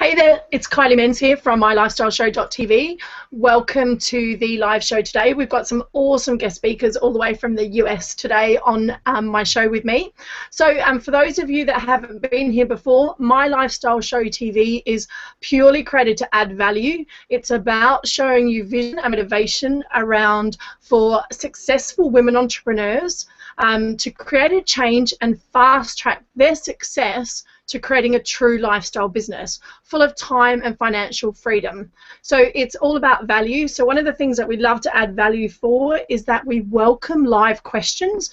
Hey there, it's Kylie Menz here from MyLifestyleShow.tv. Welcome to the live show today. We've got some awesome guest speakers all the way from the US today on my show with me. So for those of you that haven't been here before, My Lifestyle Show TV is purely created to add value. It's about showing you vision and motivation around for successful women entrepreneurs to create a change and fast track their success to creating a true lifestyle business full of time and financial freedom. So it's all about value. So one of the things that we love to add value for is that we welcome live questions.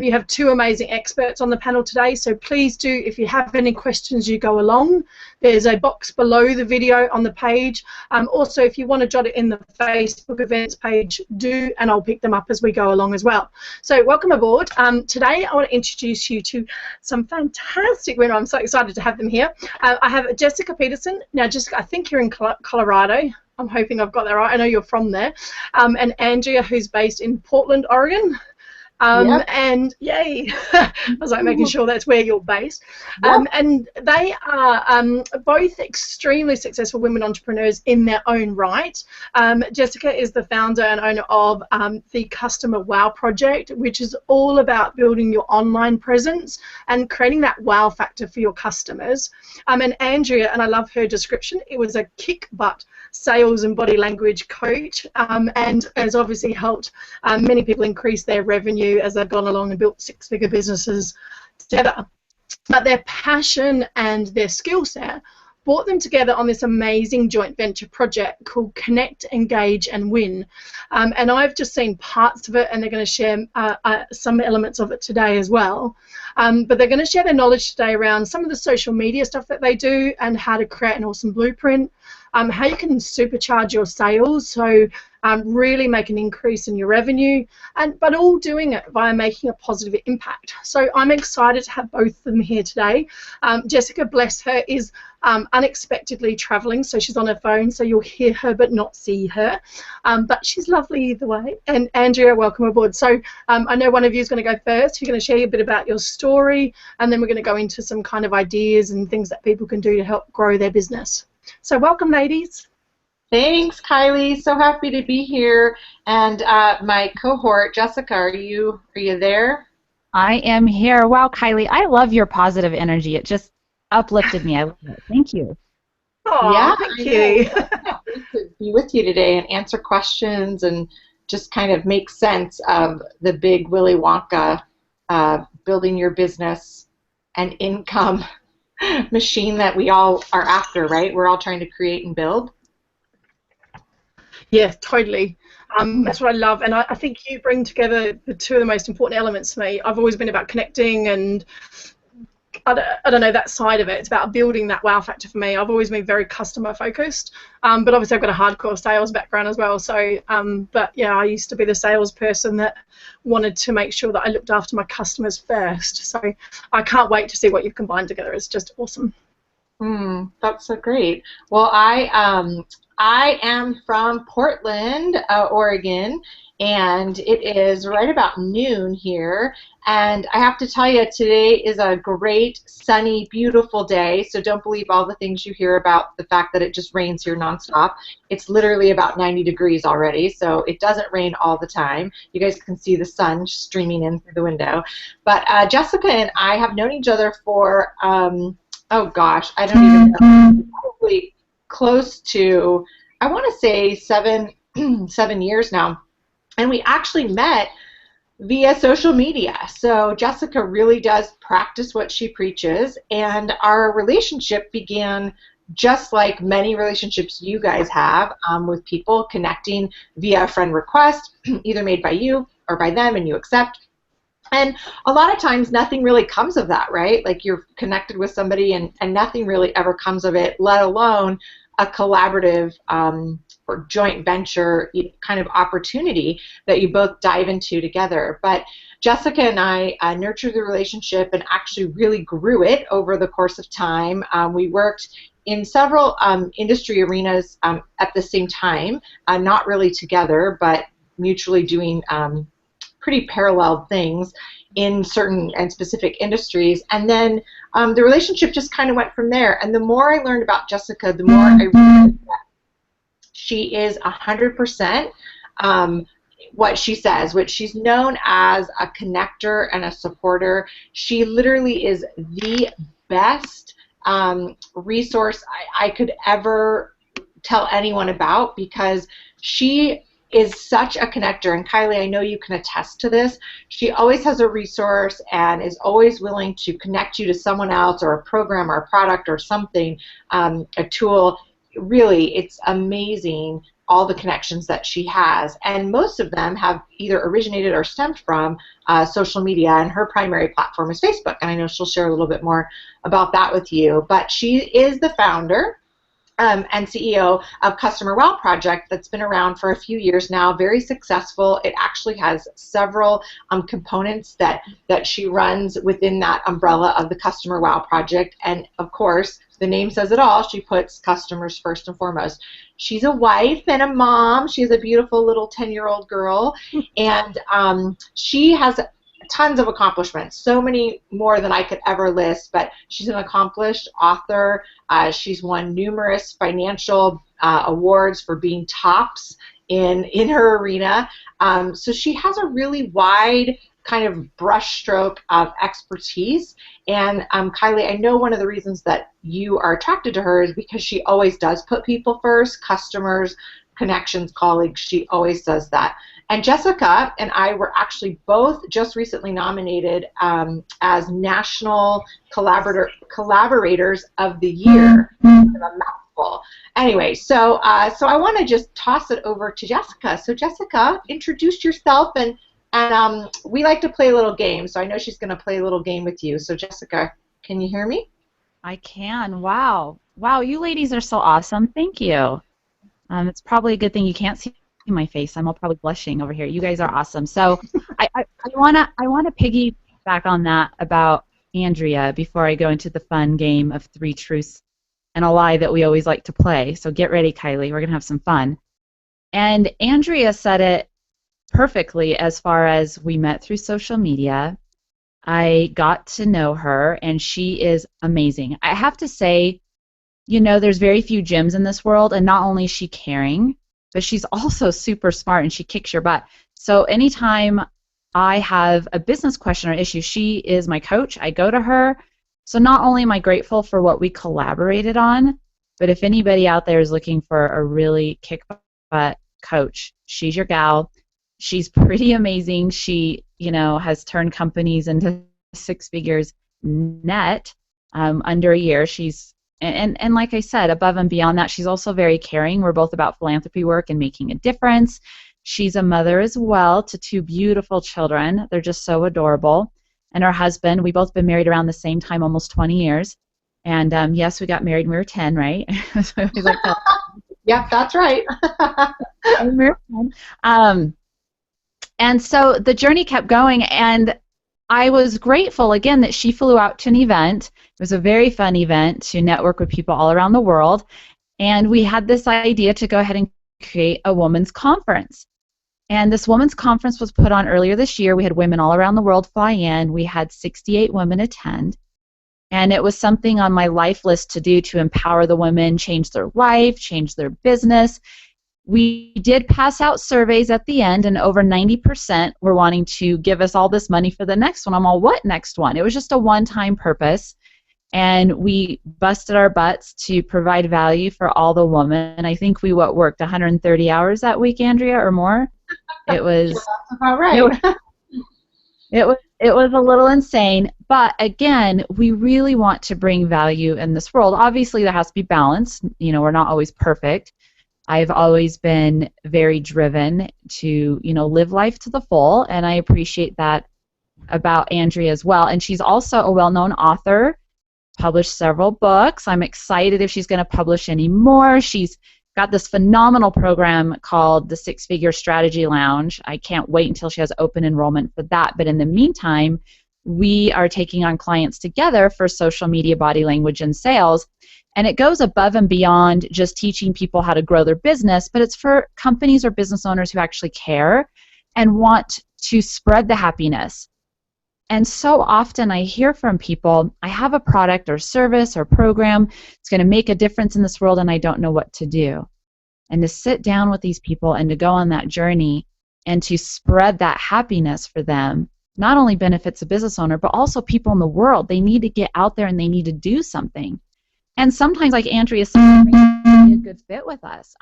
You have two amazing experts on the panel today, so please do, if you have any questions you go along, there's a box below the video on the page. Also, if you want to jot it in the Facebook events page, do, and I'll pick them up as we go along as well. So welcome aboard. Today I want to introduce you to some fantastic women. I'm so excited to have them here. I have Jessica Peterson. Now, Jessica, I think you're in Colorado. I'm hoping I've got that right. I know you're from there. And Andrea, who's based in Portland, Oregon. Yep. And yay, I was like making sure that's where you're based. Yep. And they are both extremely successful women entrepreneurs in their own right. Jessica is the founder and owner of the Customer Wow Project, which is all about building your online presence and creating that wow factor for your customers. And Andrea, and I love her description, it was a kick butt sales and body language coach, and has obviously helped many people increase their revenue as they've gone along and built six-figure businesses together. But their passion and their skill set brought them together on this amazing joint venture project called Connect, Engage and Win. And I've just seen parts of it, and they're going to share some elements of it today as well. But they're going to share their knowledge today around some of the social media stuff that they do and how to create an awesome blueprint, how you can supercharge your sales, so really make an increase in your revenue, but all doing it via making a positive impact. So I'm excited to have both of them here today. Jessica, bless her, is unexpectedly traveling, so she's on her phone, so you'll hear her but not see her. But she's lovely either way. And Andrea, welcome aboard. So I know one of you is going to go first. You're going to share a bit about your story, and then we're going to go into some kind of ideas and things that people can do to help grow their business. So welcome, ladies. Thanks, Kylie. So happy to be here. And my cohort, Jessica, are you there? I am here. Wow, Kylie, I love your positive energy. It just uplifted me. I love it. Thank you. Oh, yeah, thank you. To be with you today and answer questions and just kind of make sense of the big Willy Wonka building your business and income machine that we all are after, right? We're all trying to create and build. Yeah, totally. That's what I love, and I think you bring together the two of the most important elements for me. I've always been about connecting, and I don't know, that side of it. It's about building that wow factor for me. I've always been very customer focused, but obviously I've got a hardcore sales background as well. So, but yeah, I used to be the salesperson that wanted to make sure that I looked after my customers first. So I can't wait to see what you've combined together. It's just awesome. That's so great. Well, I am from Portland, Oregon, and it is right about noon here. And I have to tell you, today is a great, sunny, beautiful day. So don't believe all the things you hear about the fact that it just rains here nonstop. It's literally about 90 degrees already, so it doesn't rain all the time. You guys can see the sun streaming in through the window. But Jessica and I have known each other for, oh gosh, I don't even know, probably close to, I want to say 7 years now. And we actually met via social media. So Jessica really does practice what she preaches, and our relationship began just like many relationships you guys have with people, connecting via a friend request, either made by you or by them, and you accept. And a lot of times nothing really comes of that, right? Like you're connected with somebody and nothing really ever comes of it, let alone a collaborative or joint venture kind of opportunity that you both dive into together. But Jessica and I nurtured the relationship and actually really grew it over the course of time. We worked in several industry arenas at the same time, not really together, but mutually doing pretty parallel things in certain and specific industries. And then the relationship just kind of went from there. And the more I learned about Jessica, the more I realized that she is 100% what she says, which she's known as a connector and a supporter. She literally is the best resource I could ever tell anyone about, because she is such a connector. And Kylie, I know you can attest to this. She always has a resource and is always willing to connect you to someone else or a program or a product or something, a tool. Really, it's amazing all the connections that she has, and most of them have either originated or stemmed from social media, and her primary platform is Facebook, and I know she'll share a little bit more about that with you. But she is the founder and CEO of Customer Wow Project, that's been around for a few years now, very successful. It actually has several components that she runs within that umbrella of the Customer Wow Project, and of course, the name says it all. She puts customers first and foremost. She's a wife and a mom. She has a beautiful little 10-year-old girl, and she has tons of accomplishments, so many more than I could ever list, but she's an accomplished author. She's won numerous financial awards for being tops in her arena. So she has a really wide kind of brushstroke of expertise. And Kylie, I know one of the reasons that you are attracted to her is because she always does put people first, customers, connections, colleagues. She always does that. And Jessica and I were actually both just recently nominated as National Collaborators of the Year. A mouthful. Anyway, so I want to just toss it over to Jessica. So Jessica, introduce yourself, and we like to play a little game. So I know she's going to play a little game with you. So Jessica, can you hear me? I can. Wow. Wow, you ladies are so awesome. Thank you. It's probably a good thing you can't see my face. I'm all probably blushing over here. You guys are awesome. So I wanna piggyback on that about Andrea before I go into the fun game of 3 truths and a lie that we always like to play. So get ready, Kylie. We're gonna have some fun. And Andrea said it perfectly as far as we met through social media. I got to know her, and she is amazing. I have to say, you know, there's very few gems in this world, and not only is she caring, but she's also super smart, and she kicks your butt. So anytime I have a business question or issue, she is my coach. I go to her. So not only am I grateful for what we collaborated on, but if anybody out there is looking for a really kick-butt coach, she's your gal. She's pretty amazing. She, you know, has turned companies into 6 figures net under a year. She's And like I said, above and beyond that, she's also very caring. We're both about philanthropy work and making a difference. She's a mother as well to 2 beautiful children. They're just so adorable. And her husband, we both been married around the same time, almost 20 years. And yes, we got married when we were 10, right? So we like to, Yep, that's right. And so the journey kept going, and I was grateful, again, that she flew out to an event. It was a very fun event to network with people all around the world, and we had this idea to go ahead and create a women's conference. And this women's conference was put on earlier this year. We had women all around the world fly in. We had 68 women attend, and it was something on my life list to do to empower the women, change their life, change their business. We did pass out surveys at the end, and over 90% were wanting to give us all this money for the next one. I'm all, what next one? It was just a one-time purpose, and we busted our butts to provide value for all the women. I think we worked 130 hours that week, Andrea, or more. It was Yeah, that's about right. it was a little insane, but again, we really want to bring value in this world. Obviously, there has to be balance. You know, we're not always perfect. I've always been very driven to, you know, live life to the full, and I appreciate that about Andrea as well. And she's also a well-known author, published several books. I'm excited if she's going to publish any more. She's got this phenomenal program called the 6-Figure Strategy Lounge. I can't wait until she has open enrollment for that. But in the meantime, we are taking on clients together for social media, body language, and sales. And it goes above and beyond just teaching people how to grow their business, but it's for companies or business owners who actually care and want to spread the happiness. And so often I hear from people, I have a product or service or program, it's going to make a difference in this world and I don't know what to do. And to sit down with these people and to go on that journey and to spread that happiness for them not only benefits a business owner, but also people in the world. They need to get out there and they need to do something. And sometimes, like Andrea said, it be a good fit with us.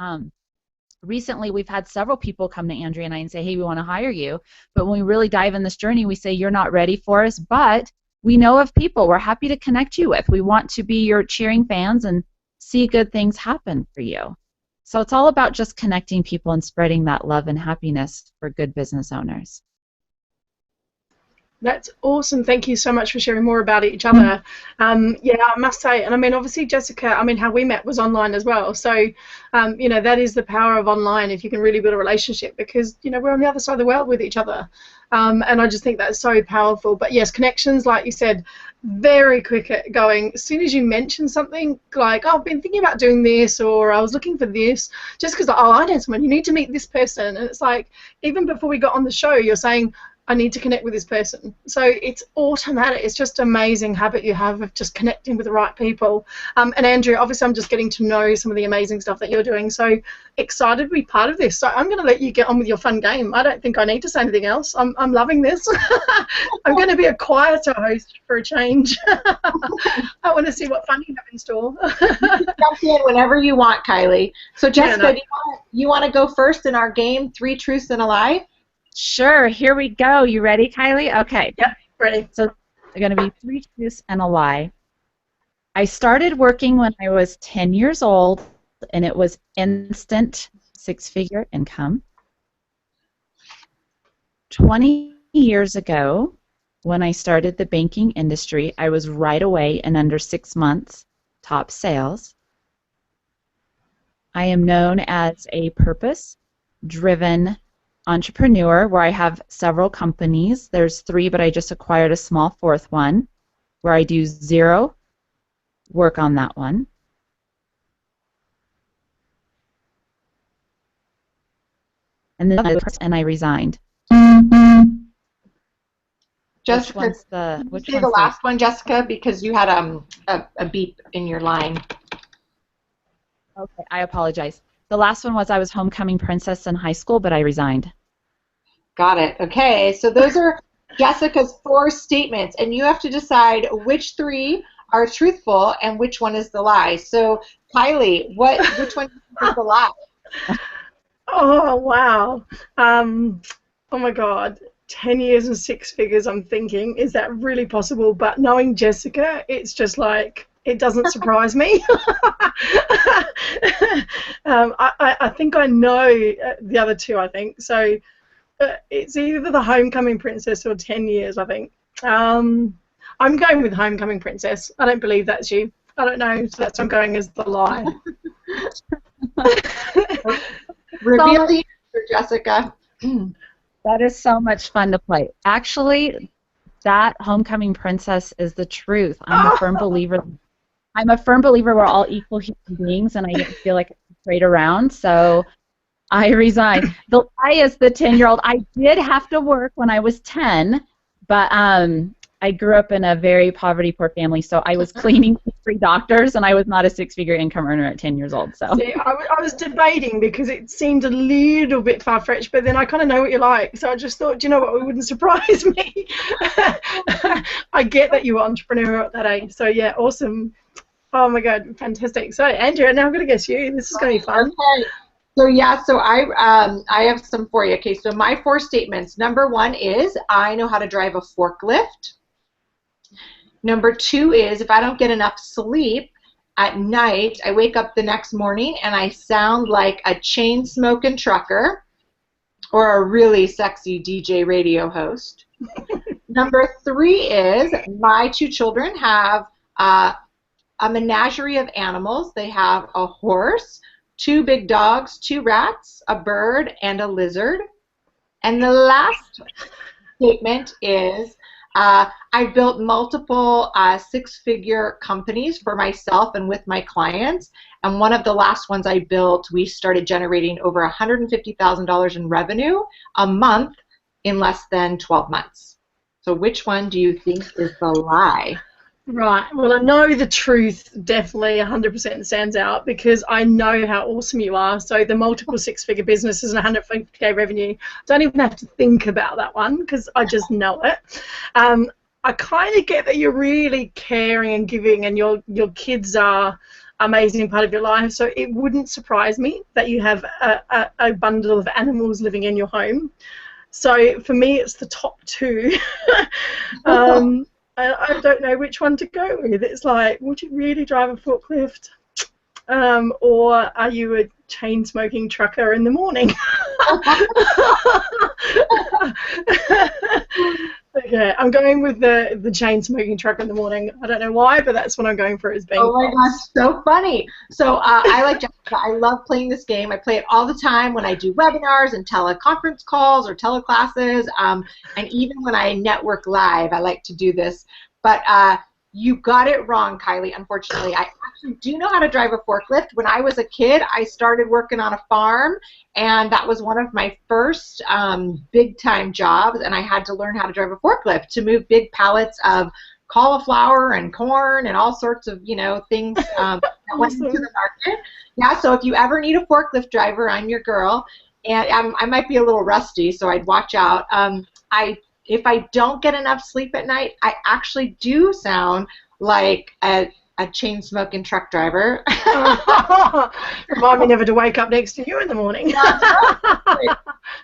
Recently, we've had several people come to Andrea and I and say, hey, we want to hire you. But when we really dive in this journey, we say, you're not ready for us, but we know of people we're happy to connect you with. We want to be your cheering fans and see good things happen for you. So it's all about just connecting people and spreading that love and happiness for good business owners. That's awesome. Thank you so much for sharing more about each other. Yeah, I must say, and I mean, obviously, Jessica, I mean, how we met was online as well. So, you know, that is the power of online if you can really build a relationship because, you know, we're on the other side of the world with each other. And I just think that's so powerful. But yes, connections, like you said, very quick at going. As soon as you mention something like, oh, I've been thinking about doing this or I was looking for this, just because, oh, I know someone, you need to meet this person. And it's like, even before we got on the show, you're saying, I need to connect with this person. So it's automatic. It's just an amazing habit you have of just connecting with the right people. And Andrea, obviously I'm just getting to know some of the amazing stuff that you're doing. So excited to be part of this. So I'm going to let you get on with your fun game. I don't think I need to say anything else. I'm loving this. I'm going to be a quieter host for a change. I want to see what fun you have in store. Jump in whenever you want, Kylie. So Jessica, yeah, no. you want to go first in our game, 3 Truths and a Lie? Sure, here we go. You ready, Kylie? Okay. Yep, ready. So they're going to be 3 truths and a lie. I started working when I was 10 years old, and it was instant 6-figure income. 20 years ago, when I started the banking industry, I was right away in under 6 months top sales. I am known as a purpose-driven entrepreneur where I have several companies. There's 3, but I just acquired a small 4th one where I do 0 work on that one. And then I resigned. Jessica, which say the last one, Jessica, because you had a beep in your line. Okay, I apologize. The last one was I was homecoming princess in high school, but I resigned. Got it. Okay, so those are Jessica's 4 statements, and you have to decide which 3 are truthful and which one is the lie. So, Kylie, which one is the lie? Oh, wow. Oh, my God. 10 years and 6 figures, I'm thinking, is that really possible? But knowing Jessica, it's just like, it doesn't surprise me. I think I know the other 2, I think. So it's either the homecoming princess or 10 years, I think. I'm going with homecoming princess. I don't believe that's you. I don't know, so that's what I'm going as the lie. Reveal the answer, Jessica. That is so much fun to play. Actually, that homecoming princess is the truth. I'm a firm believer. I'm a firm believer we're all equal human beings, and I didn't feel like I could trade around, so I resigned. The lie is the 10-year-old. I did have to work when I was 10, but I grew up in a very poverty-poor family, so I was cleaning for 3 doctors, and I was not a 6-figure income earner at 10 years old. So. See, I was debating because it seemed a little bit far-fetched, but then I kind of know what you like, so I just thought, do you know what, it wouldn't surprise me. I get that you were entrepreneurial at that age, so yeah, awesome. Oh my God, fantastic. So Andrea, now I'm going to guess you. This is going to be fun. Okay. So yeah, so I have some for you. Okay, so my 4 statements. Number 1 is I know how to drive a forklift. Number 2 is if I don't get enough sleep at night, I wake up the next morning and I sound like a chain-smoking trucker or a really sexy DJ radio host. Number 3 is my 2 children have a menagerie of animals. They have a horse, 2 big dogs, 2 rats, a bird, and a lizard. And the last statement is I've built multiple 6-figure companies for myself and with my clients. And one of the last ones I built, we started generating over $150,000 in revenue a month in less than 12 months. So which one do you think is the lie? Right. Well, I know the truth definitely 100% stands out because I know how awesome you are. So the multiple six-figure businesses and 150K revenue, don't even have to think about that one because I just know it. I kind of get that you're really caring and giving, and your kids are amazing part of your life. So it wouldn't surprise me that you have a bundle of animals living in your home. So for me, it's the top two. I don't know which one to go with. It's like, would you really drive a forklift? Or are you a chain-smoking trucker in the morning? Okay, I'm going with the chain-smoking trucker in the morning. I don't know why, but that's what I'm going for as being. Oh my gosh, so funny. So I like Jessica. I love playing this game. I play it all the time when I do webinars and teleconference calls or teleclasses, and even when I network live, I like to do this. But you got it wrong, Kylie, unfortunately. I actually do know how to drive a forklift. When I was a kid, I started working on a farm, and that was one of my first big-time jobs, and I had to learn how to drive a forklift to move big pallets of cauliflower and corn and all sorts of, things that went into the market. Yeah, so if you ever need a forklift driver, I'm your girl. And I might be a little rusty, so I'd watch out. If I don't get enough sleep at night, I actually do sound like a chain-smoking truck driver. Remind me never to wake up next to you in the morning.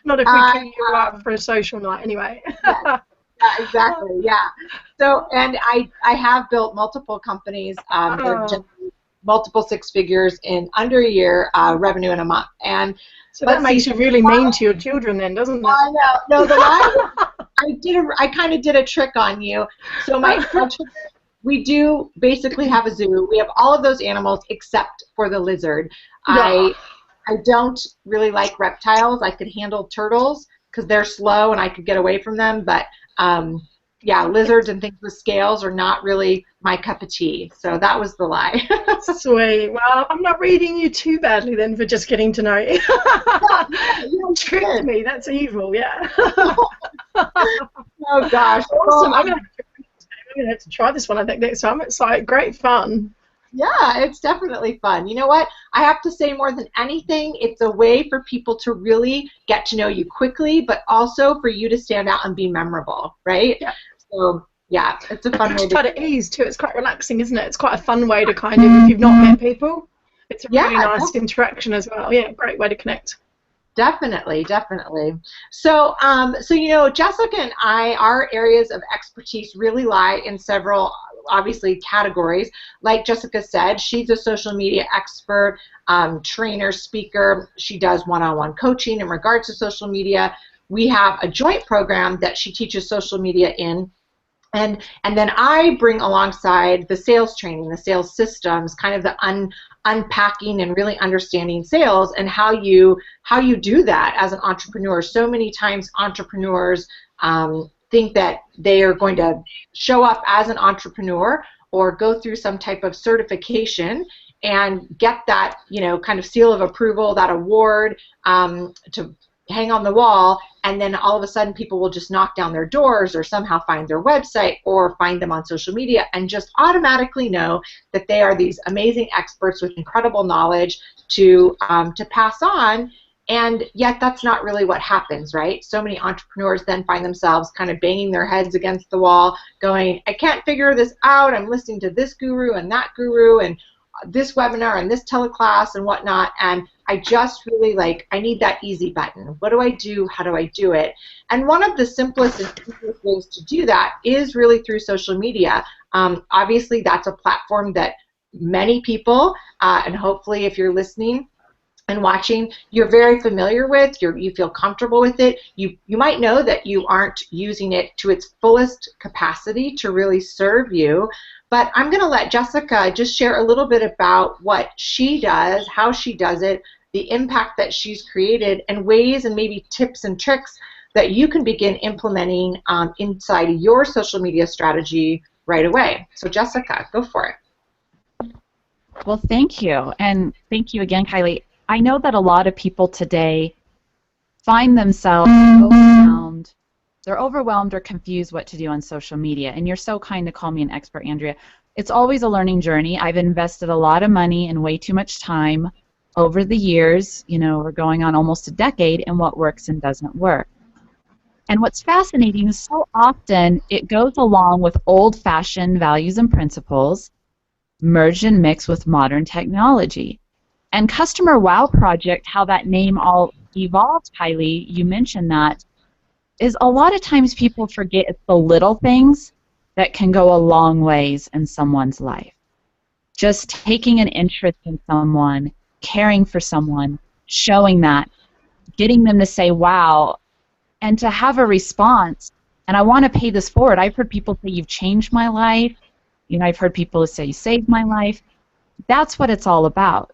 Not if we cue you up for a social night, anyway. Yeah, exactly. Yeah. So, and I have built multiple companies that have generated multiple six figures in under a year revenue in a month. And so that makes you really mean to your children, then, doesn't it? I know. No, the lie. I kind of did a trick on you. So we do basically have a zoo. We have all of those animals except for the lizard. Yeah. I don't really like reptiles. I could handle turtles because they're slow and I could get away from them. But yeah, lizards and things with scales are not really my cup of tea. So that was the lie. Sweet. Well, I'm not reading you too badly then for just getting to know you. You tricked me. That's evil, yeah. Oh, gosh. Awesome. I'm going to have to try this one, I think, next time. It's like great fun. Yeah, it's definitely fun. You know what? I have to say, more than anything, it's a way for people to really get to know you quickly, but also for you to stand out and be memorable, right? Yeah. So, yeah, it's a fun way to quite at ease, too. It's quite relaxing, isn't it? It's quite a fun way to kind of, if you've not met people, it's a really nice interaction as well. Yeah, great way to connect. Definitely, definitely. So, Jessica and I, our areas of expertise really lie in several, obviously, categories. Like Jessica said, she's a social media expert, trainer, speaker. She does one-on-one coaching in regards to social media. We have a joint program that she teaches social media in. And then I bring alongside the sales training, the sales systems, kind of the unpacking and really understanding sales and how you do that as an entrepreneur. So many times entrepreneurs think that they are going to show up as an entrepreneur or go through some type of certification and get that, kind of seal of approval, that award to hang on the wall, and then all of a sudden people will just knock down their doors or somehow find their website or find them on social media and just automatically know that they are these amazing experts with incredible knowledge to pass on. And yet that's not really what happens, right? So many entrepreneurs then find themselves kind of banging their heads against the wall going, I can't figure this out. I'm listening to this guru and that guru and this webinar and this teleclass and whatnot, and I just really I need that easy button. What do I do? How do I do it? And one of the simplest and easiest ways to do that is really through social media. Obviously, that's a platform that many people, and hopefully if you're listening and watching, you're very familiar with, you feel comfortable with it. You might know that you aren't using it to its fullest capacity to really serve you, but I'm going to let Jessica just share a little bit about what she does, how she does it, the impact that she's created, and ways and maybe tips and tricks that you can begin implementing inside your social media strategy right away. So Jessica, go for it. Well, thank you. And thank you again, Kylie. I know that a lot of people today find themselves overwhelmed they're overwhelmed or confused what to do on social media. And you're so kind to call me an expert, Andrea. It's always a learning journey. I've invested a lot of money and way too much time over the years. You know, we're going on almost a decade in what works and doesn't work. And what's fascinating is so often it goes along with old-fashioned values and principles merged and mixed with modern technology. And Customer Wow Project, how that name all evolved, Kylie, you mentioned that, is a lot of times people forget it's the little things that can go a long ways in someone's life. Just taking an interest in someone, caring for someone, showing that, getting them to say, wow, and to have a response. And I want to pay this forward. I've heard people say, you've changed my life. You know, I've heard people say, you saved my life. That's what it's all about.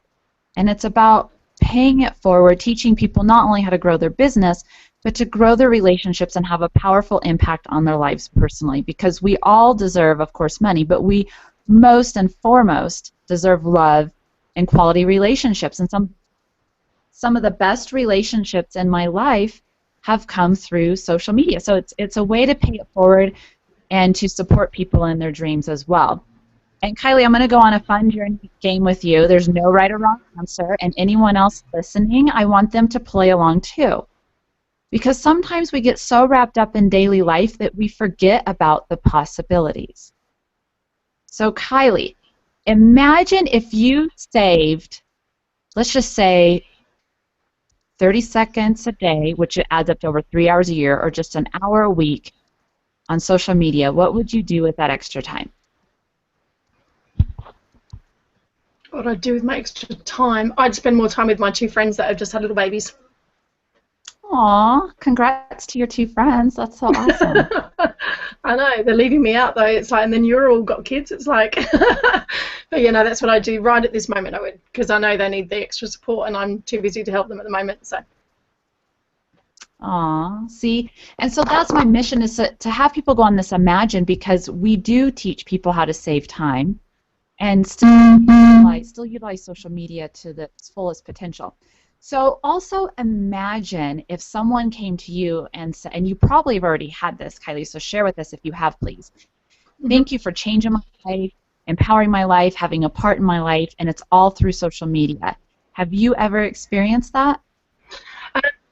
And it's about paying it forward, teaching people not only how to grow their business, but to grow their relationships and have a powerful impact on their lives personally. Because we all deserve, of course, money, but we most and foremost deserve love and quality relationships. And some of the best relationships in my life have come through social media. So it's a way to pay it forward and to support people in their dreams as well. And Kylie, I'm going to go on a fun journey game with you. There's no right or wrong answer, and anyone else listening, I want them to play along too. Because sometimes we get so wrapped up in daily life that we forget about the possibilities. So Kylie, imagine if you saved, let's just say, 30 seconds a day, which adds up to over 3 hours a year, or just an hour a week on social media. What would you do with that extra time? What I'd do with my extra time? I'd spend more time with my 2 friends that have just had little babies. Aw, congrats to your 2 friends. That's so awesome. I know, they're leaving me out though. It's like, and then you're all got kids. It's like, but you know, that's what I do right at this moment. I would, because I know they need the extra support, and I'm too busy to help them at the moment. So. Aw, see, and so that's my mission, is to have people go on this Imagine, because we do teach people how to save time and still utilize social media to its fullest potential. So also imagine if someone came to you and said, and you probably have already had this, Kylie, so share with us if you have, please. Thank you for changing my life, empowering my life, having a part in my life, and it's all through social media. Have you ever experienced that?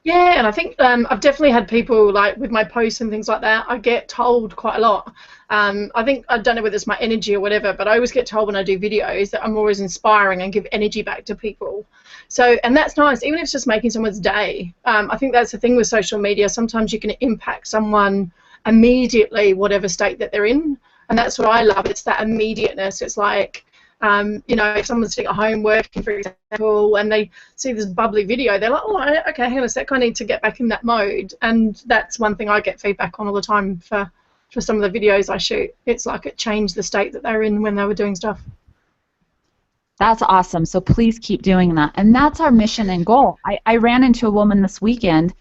Yeah, and I think I've definitely had people, like with my posts and things like that, I get told quite a lot. I think, I don't know whether it's my energy or whatever, but I always get told when I do videos that I'm always inspiring and give energy back to people. So, and that's nice, even if it's just making someone's day. I think that's the thing with social media. Sometimes you can impact someone immediately, whatever state that they're in, and that's what I love. It's that immediateness. It's like, you know, if someone's sitting at home working, for example, and they see this bubbly video, they're like, oh, okay, hang on a sec, I need to get back in that mode. And that's one thing I get feedback on all the time for some of the videos I shoot. It's like it changed the state that they were in when they were doing stuff. That's awesome. So please keep doing that. And that's our mission and goal. I ran into a woman this weekend,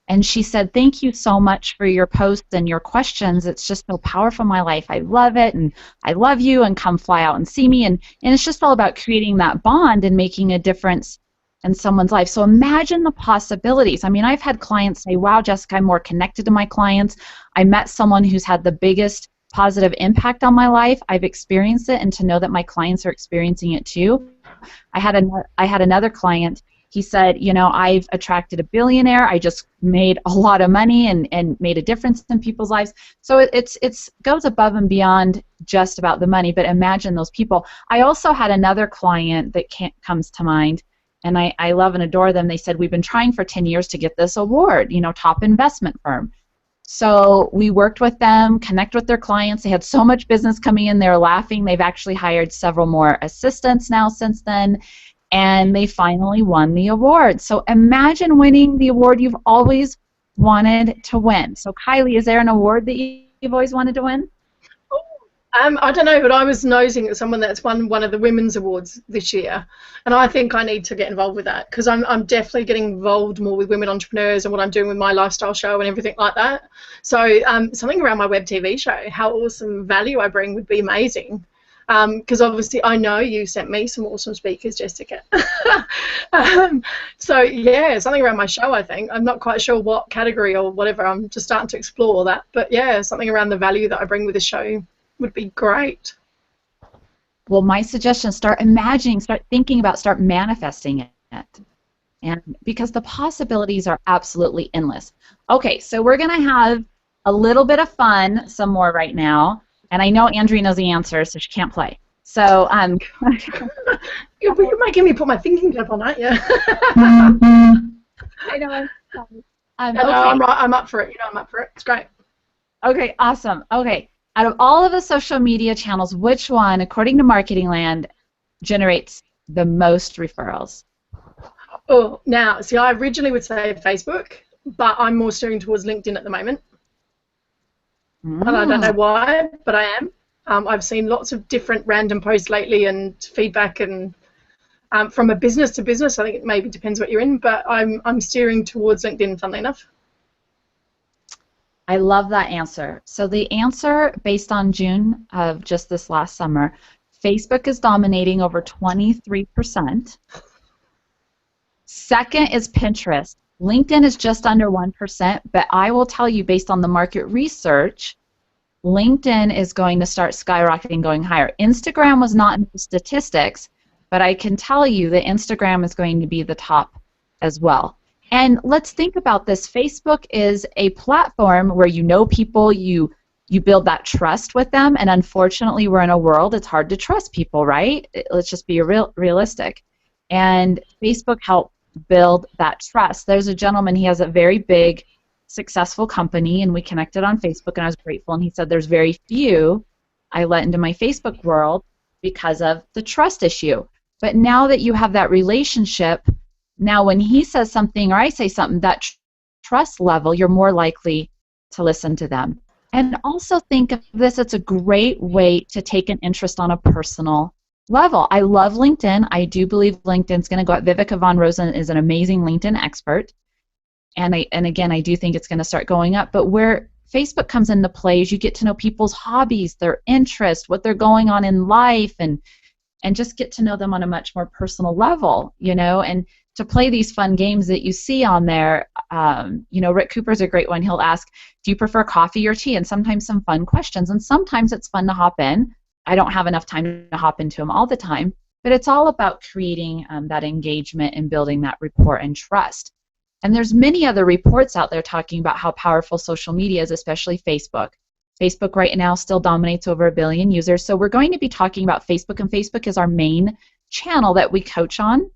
and she said, thank you so much for your posts and your questions. It's just so powerful in my life. I love it, and I love you, and come fly out and see me. And it's just all about creating that bond and making a difference in someone's life. So imagine the possibilities. I mean, I've had clients say, wow, Jessica, I'm more connected to my clients. I met someone who's had the biggest positive impact on my life. I've experienced it, and to know that my clients are experiencing it too. I had another client. He said, you know, I've attracted a billionaire. I just made a lot of money and made a difference in people's lives. So it goes above and beyond just about the money, but imagine those people. I also had another client that comes to mind, and I love and adore them. They said, we've been trying for 10 years to get this award, you know, top investment firm. So we worked with them, connect with their clients. They had so much business coming in, they were laughing. They've actually hired several more assistants now since then, and they finally won the award. So imagine winning the award you've always wanted to win. So Kylie, is there an award that you've always wanted to win? I don't know, but I was nosing at someone that's won one of the women's awards this year, and I think I need to get involved with that, because I'm definitely getting involved more with women entrepreneurs and what I'm doing with my lifestyle show and everything like that. So something around my web TV show, how awesome value I bring would be amazing. because obviously I know you sent me some awesome speakers, Jessica. So yeah, something around my show, I think. I'm not quite sure what category or whatever. I'm just starting to explore that. But yeah, something around the value that I bring with the show would be great. Well, my suggestion, start imagining, start thinking about, start manifesting it. And because the possibilities are absolutely endless. Okay, so we're going to have a little bit of fun some more right now. And I know Andrea knows the answer, so she can't play. So You're making me put my thinking cap on, aren't you? I know. Okay. I'm up for it. You know, I'm up for it. It's great. Okay, awesome. Okay, out of all of the social media channels, which one, according to Marketing Land, generates the most referrals? Oh, now, see, I originally would say Facebook, but I'm more steering towards LinkedIn at the moment. And I don't know why, but I am. I've seen lots of different random posts lately and feedback, and from a business to business, I think it maybe depends what you're in, but I'm steering towards LinkedIn, funnily enough. I love that answer. So the answer, based on June of just this last summer, Facebook is dominating over 23%. Second is Pinterest. LinkedIn is just under 1%, but I will tell you, based on the market research, LinkedIn is going to start skyrocketing, going higher. Instagram was not in the statistics, but I can tell you that Instagram is going to be the top as well. And let's think about this. Facebook is a platform where you know people, you build that trust with them, and unfortunately we're in a world it's hard to trust people, right? Let's just be realistic. And Facebook helped build that trust. There's a gentleman, he has a very big, successful company, and we connected on Facebook, and I was grateful, and he said there's very few I let into my Facebook world because of the trust issue. But now that you have that relationship, now when he says something or I say something, that trust level, you're more likely to listen to them. And also think of this, it's a great way to take an interest on a personal level. I love LinkedIn. I do believe LinkedIn's going to go up. Vivica Von Rosen is an amazing LinkedIn expert. And again, I do think it's going to start going up. But where Facebook comes into play is you get to know people's hobbies, their interests, what they're going on in life, and just get to know them on a much more personal level, you know, and to play these fun games that you see on there. You know, Rick Cooper's a great one. He'll ask, do you prefer coffee or tea? And sometimes some fun questions. And sometimes it's fun to hop in. I don't have enough time to hop into them all the time, but it's all about creating that engagement and building that rapport and trust. And there's many other reports out there talking about how powerful social media is, especially Facebook. Facebook right now still dominates over 1 billion users, so we're going to be talking about Facebook, and Facebook is our main channel that we coach on.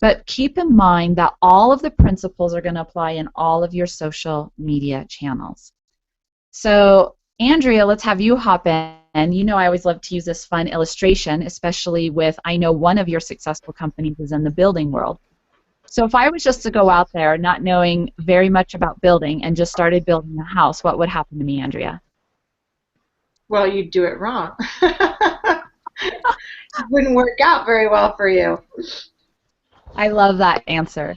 But keep in mind that all of the principles are going to apply in all of your social media channels. So, Andrea, let's have you hop in. And you know I always love to use this fun illustration, especially with, I know one of your successful companies is in the building world. So if I was just to go out there not knowing very much about building and just started building a house, what would happen to me, Andrea? Well, you'd do it wrong. It wouldn't work out very well for you. I love that answer.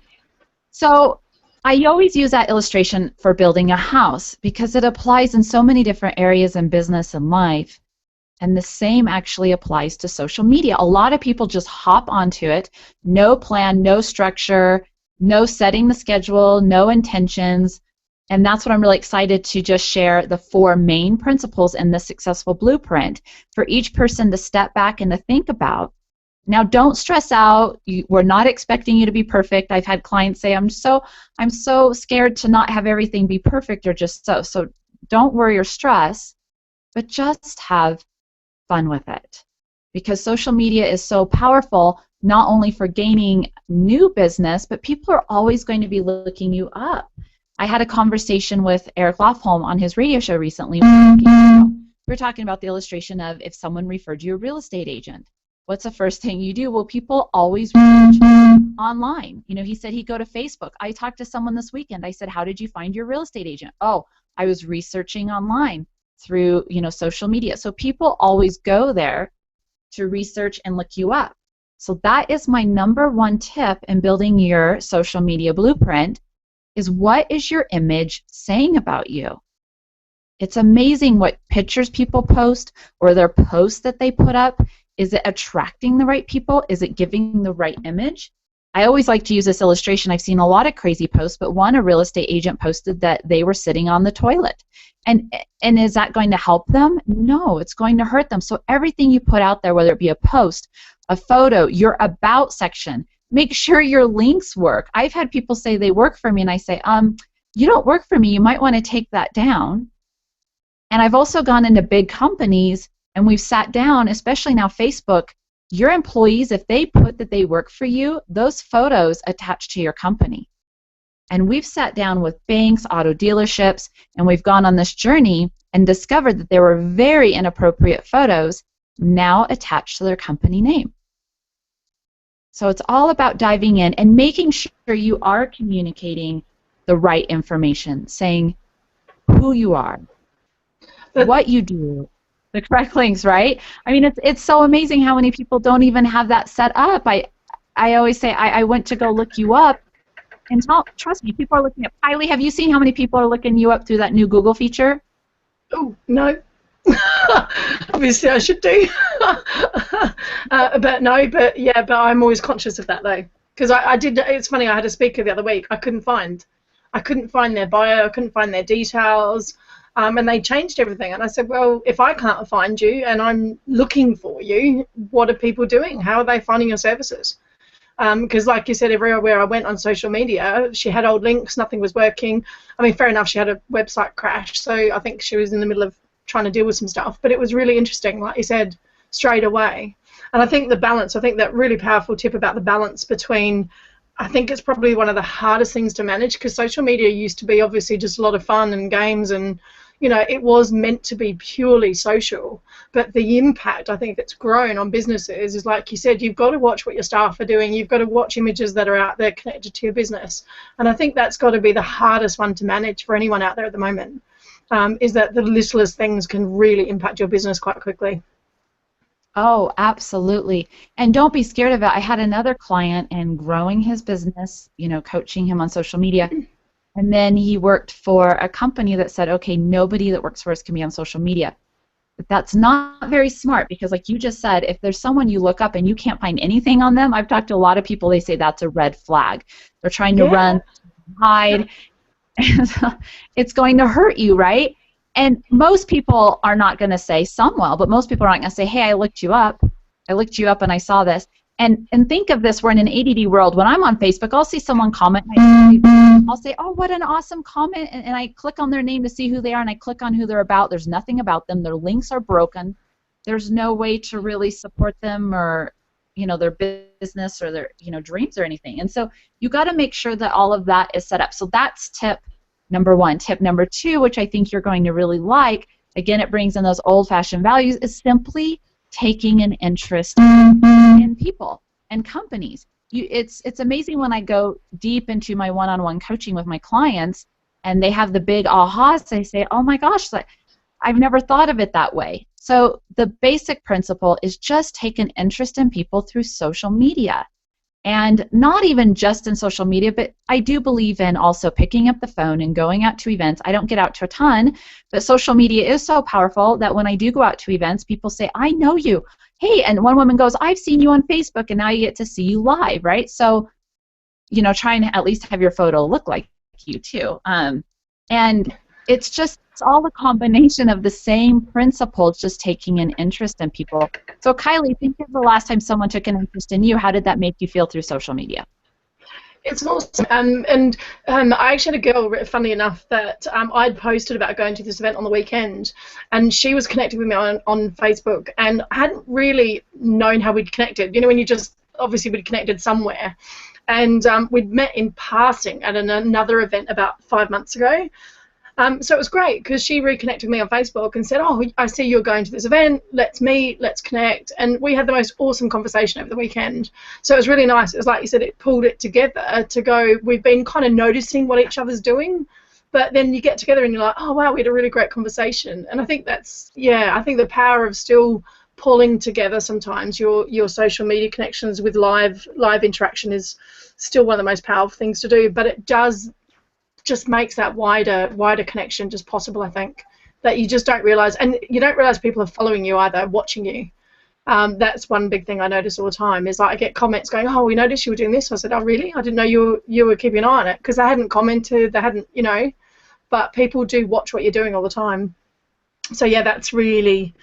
So I always use that illustration for building a house because it applies in so many different areas in business and life. And the same actually applies to social media. A lot of people just hop onto it, no plan, no structure, no setting the schedule, no intentions. And that's what I'm really excited to just share, the 4 main principles in the successful blueprint for each person to step back and to think about. Now, don't stress out. We're not expecting you to be perfect. I've had clients say, I'm so scared to not have everything be perfect or just so. So don't worry or stress, but just have fun with it. Because social media is so powerful, not only for gaining new business, but people are always going to be looking you up. I had a conversation with Eric Lofholm on his radio show recently. We were talking about the illustration of if someone referred you a real estate agent. What's the first thing you do? Well, people always research online. You know, he said he'd go to Facebook. I talked to someone this weekend. I said, how did you find your real estate agent? Oh, I was researching online through, you know, social media. So people always go there to research and look you up. So that is my #1 tip in building your social media blueprint, is what is your image saying about you? It's amazing what pictures people post or their posts that they put up. Is it attracting the right people? Is it giving the right image? I always like to use this illustration. I've seen a lot of crazy posts, but one, a real estate agent posted that they were sitting on the toilet. And is that going to help them? No, it's going to hurt them. So everything you put out there, whether it be a post, a photo, your about section, make sure your links work. I've had people say they work for me, and I say, you don't work for me. You might want to take that down. And I've also gone into big companies, and we've sat down, especially now Facebook, your employees, if they put that they work for you, those photos attach to your company. And we've sat down with banks, auto dealerships, and we've gone on this journey and discovered that there were very inappropriate photos now attached to their company name. So it's all about diving in and making sure you are communicating the right information, saying who you are, what you do, the correct links, right? I mean, it's so amazing how many people don't even have that set up. I always say I went to go look you up, and trust me, people are looking up. Kylie, have you seen how many people are looking you up through that new Google feature? Oh, no. Obviously, I should do. But no, but yeah, but I'm always conscious of that, though. Because I did, it's funny, I had a speaker the other week. I couldn't find their bio, I couldn't find their details. And they changed everything. And I said, well, if I can't find you and I'm looking for you, what are people doing? How are they finding your services? Because like you said, everywhere I went on social media, she had old links, nothing was working. I mean, fair enough, she had a website crash, so I think she was in the middle of trying to deal with some stuff. But it was really interesting, like you said, straight away. And I think the balance, I think that really powerful tip about the balance between, I think it's probably one of the hardest things to manage, because social media used to be obviously just a lot of fun and games, and you know, it was meant to be purely social, but the impact I think that's grown on businesses is, like you said, you've got to watch what your staff are doing, you've got to watch images that are out there connected to your business, and I think that's got to be the hardest one to manage for anyone out there at the moment, is that the littlest things can really impact your business quite quickly. Oh, absolutely. And don't be scared of it. I had another client and growing his business, you know, coaching him on social media. And then he worked for a company that said, okay, nobody that works for us can be on social media. But that's not very smart, because like you just said, if there's someone you look up and you can't find anything on them, I've talked to a lot of people, they say that's a red flag. They're trying to run, hide, and it's going to hurt you, right? And most people are not going to say, some will, but most people are not going to say, hey, I looked you up and I saw this. And think of this, we're in an ADD world. When I'm on Facebook, I'll see someone comment, and I'll say, oh, what an awesome comment, and I click on their name to see who they are, and I click on who they're about. There's nothing about them. Their links are broken. There's no way to really support them or, you know, their business or their, you know, dreams or anything. And so you got to make sure that all of that is set up. So that's tip number one. Tip number two, which I think you're going to really like, again, it brings in those old-fashioned values, is simply taking an interest in people and companies. It's amazing when I go deep into my one-on-one coaching with my clients and they have the big ahas. They say, oh my gosh, I've never thought of it that way. So the basic principle is just take an interest in people through social media. And not even just in social media, but I do believe in also picking up the phone and going out to events. I don't get out to a ton, but social media is so powerful that when I do go out to events, people say, I know you. Hey, and one woman goes, I've seen you on Facebook, and now you get to see you live, right? So, you know, try and at least have your photo look like you too. And it's all a combination of the same principles, just taking an interest in people. So Kylie, think of the last time someone took an interest in you. How did that make you feel through social media? It's awesome. I actually had a girl, funny enough, that I'd posted about going to this event on the weekend, and she was connected with me on Facebook, and I hadn't really known how we'd connected. You know, when you just, obviously we'd connected somewhere, and we'd met in passing at another event about 5 months ago. So it was great because she reconnected with me on Facebook and said, oh, I see you're going to this event, let's meet, let's connect. And we had the most awesome conversation over the weekend. So it was really nice. It was like you said, it pulled it together to go, we've been kind of noticing what each other's doing, but then you get together and you're like, oh, wow, we had a really great conversation. And I think that's, yeah, I think the power of still pulling together sometimes your social media connections with live interaction is still one of the most powerful things to do, but it does just makes that wider connection just possible, I think. that you just don't realize, and you don't realize people are following you either, watching you. That's one big thing I notice all the time is like I get comments going, oh, we noticed you were doing this. I said, oh, really? I didn't know you were keeping an eye on it, because they hadn't commented, they hadn't, you know, but people do watch what you're doing all the time. So yeah, that's really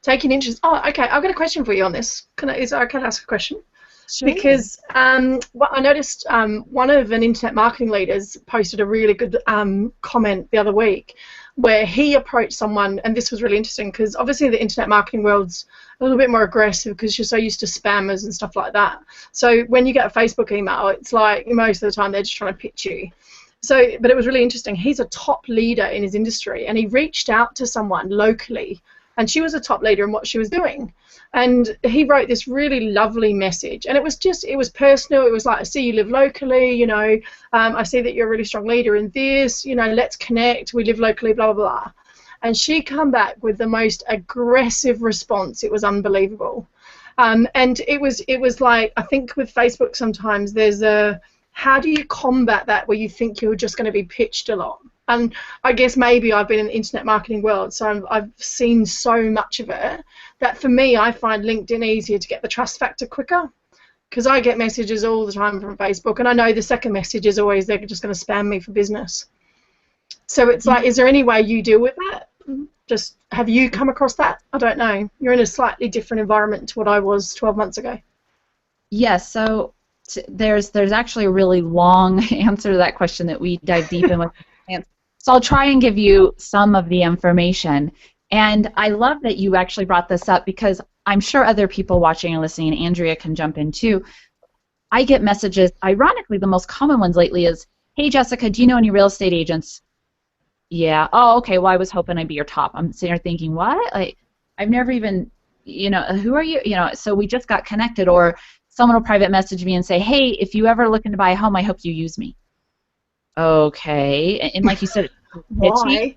taking interest. Oh, okay, I've got a question for you on this. Can I ask a question? Sure. Because what I noticed, one of an internet marketing leaders posted a really good comment the other week where he approached someone, and this was really interesting because obviously the internet marketing world's a little bit more aggressive because you're so used to spammers and stuff like that. So when you get a Facebook email, it's like most of the time they're just trying to pitch you. So, but it was really interesting. He's a top leader in his industry, and he reached out to someone locally, and she was a top leader in what she was doing. And he wrote this really lovely message, and it was personal. It was like, I see you live locally, you know, I see that you're a really strong leader in this, you know, let's connect, we live locally, blah, blah, blah. And she come back with the most aggressive response. It was unbelievable. And it was like, I think with Facebook sometimes there's a, how do you combat that where you think you're just going to be pitched a lot? And I guess maybe I've been in the internet marketing world, so I've seen so much of it that for me, I find LinkedIn easier to get the trust factor quicker, because I get messages all the time from Facebook, and I know the second message is always they're just going to spam me for business. So it's like, is there any way you deal with that? Just, have you come across that? I don't know. You're in a slightly different environment to what I was 12 months ago. Yes, so there's actually a really long answer to that question that we dive deep in with. So I'll try and give you some of the information. And I love that you actually brought this up, because I'm sure other people watching and listening, and Andrea can jump in too. I get messages, ironically, the most common ones lately is, hey, Jessica, do you know any real estate agents? Yeah. Oh, okay, well, I was hoping I'd be your top. I'm sitting there thinking, what? Like, I've never even, you know, who are you? You know, so we just got connected. Or someone will private message me and say, hey, if you ever looking to buy a home, I hope you use me. Okay, and like you said, why?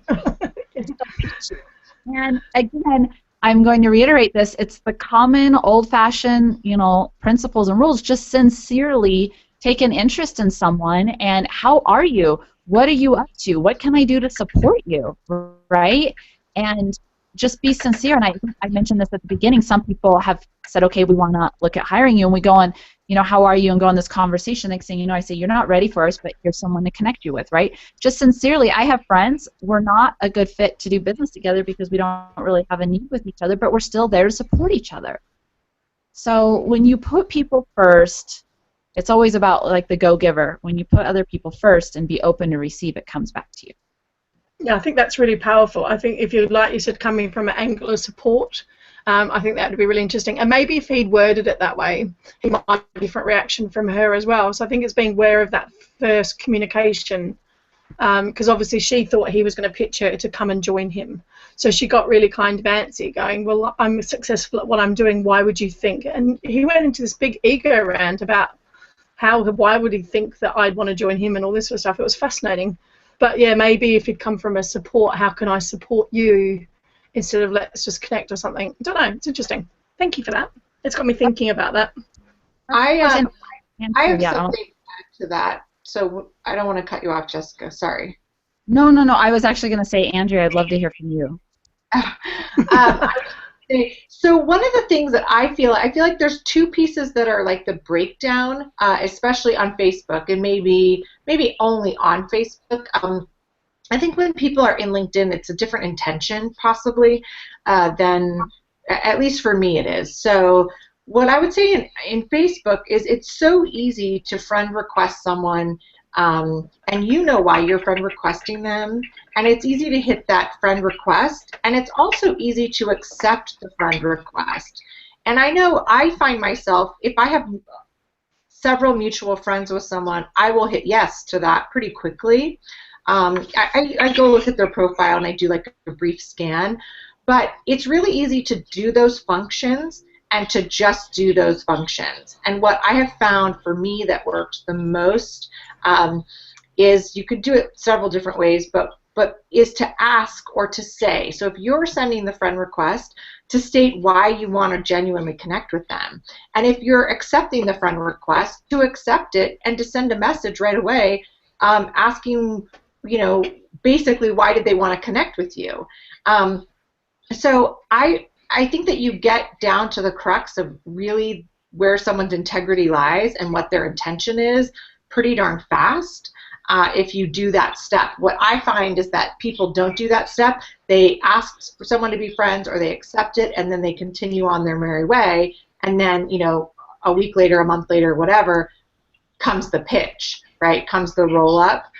And again, I'm going to reiterate this. It's the common, old-fashioned, you know, principles and rules. Just sincerely take an interest in someone, and how are you? What are you up to? What can I do to support you? Right? And just be sincere. And I mentioned this at the beginning. Some people have said, okay, we want to look at hiring you, and we go on, you know, how are you, and go on this conversation. Next thing you know, I say, you're not ready for us, but here's someone to connect you with, right? Just sincerely, I have friends. We're not a good fit to do business together because we don't really have a need with each other, but we're still there to support each other. So when you put people first, it's always about like the go-giver. When you put other people first and be open to receive, it comes back to you. Yeah, I think that's really powerful. I think if you, like you said, coming from an angle of support, I think that would be really interesting. And maybe if he'd worded it that way, he might have a different reaction from her as well. So I think it's being aware of that first communication, because obviously she thought he was going to pitch her to come and join him. So she got really kind of antsy, going, well, I'm successful at what I'm doing, why would you think? And he went into this big ego rant about why would he think that I'd want to join him and all this sort of stuff. It was fascinating. But yeah, maybe if he'd come from a support, how can I support you, instead of let's just connect or something. I don't know. It's interesting. Thank you for that. It's got me thinking about that. I have something to add to that, so I don't want to cut you off, Jessica. Sorry. No. I was actually going to say, Andrea, I'd love to hear from you. So one of the things that I feel like there's two pieces that are like the breakdown, especially on Facebook, and maybe only on Facebook. I think when people are in LinkedIn, it's a different intention possibly than, at least for me, it is. So what I would say in Facebook is it's so easy to friend request someone, and you know why you're friend requesting them, and it's easy to hit that friend request, and it's also easy to accept the friend request. And I know I find myself, if I have several mutual friends with someone, I will hit yes to that pretty quickly. I go look at their profile and I do like a brief scan, but it's really easy to do those functions and to just do those functions. And what I have found for me that works the most is, you could do it several different ways, but is to ask or to say. So if you're sending the friend request, to state why you want to genuinely connect with them. And if you're accepting the friend request, to accept it and to send a message right away asking basically why did they want to connect with you? So I think that you get down to the crux of really where someone's integrity lies and what their intention is pretty darn fast if you do that step. What I find is that people don't do that step. They ask for someone to be friends, or they accept it, and then they continue on their merry way, and then, a week later, a month later, whatever, comes the pitch, right? Comes the roll up.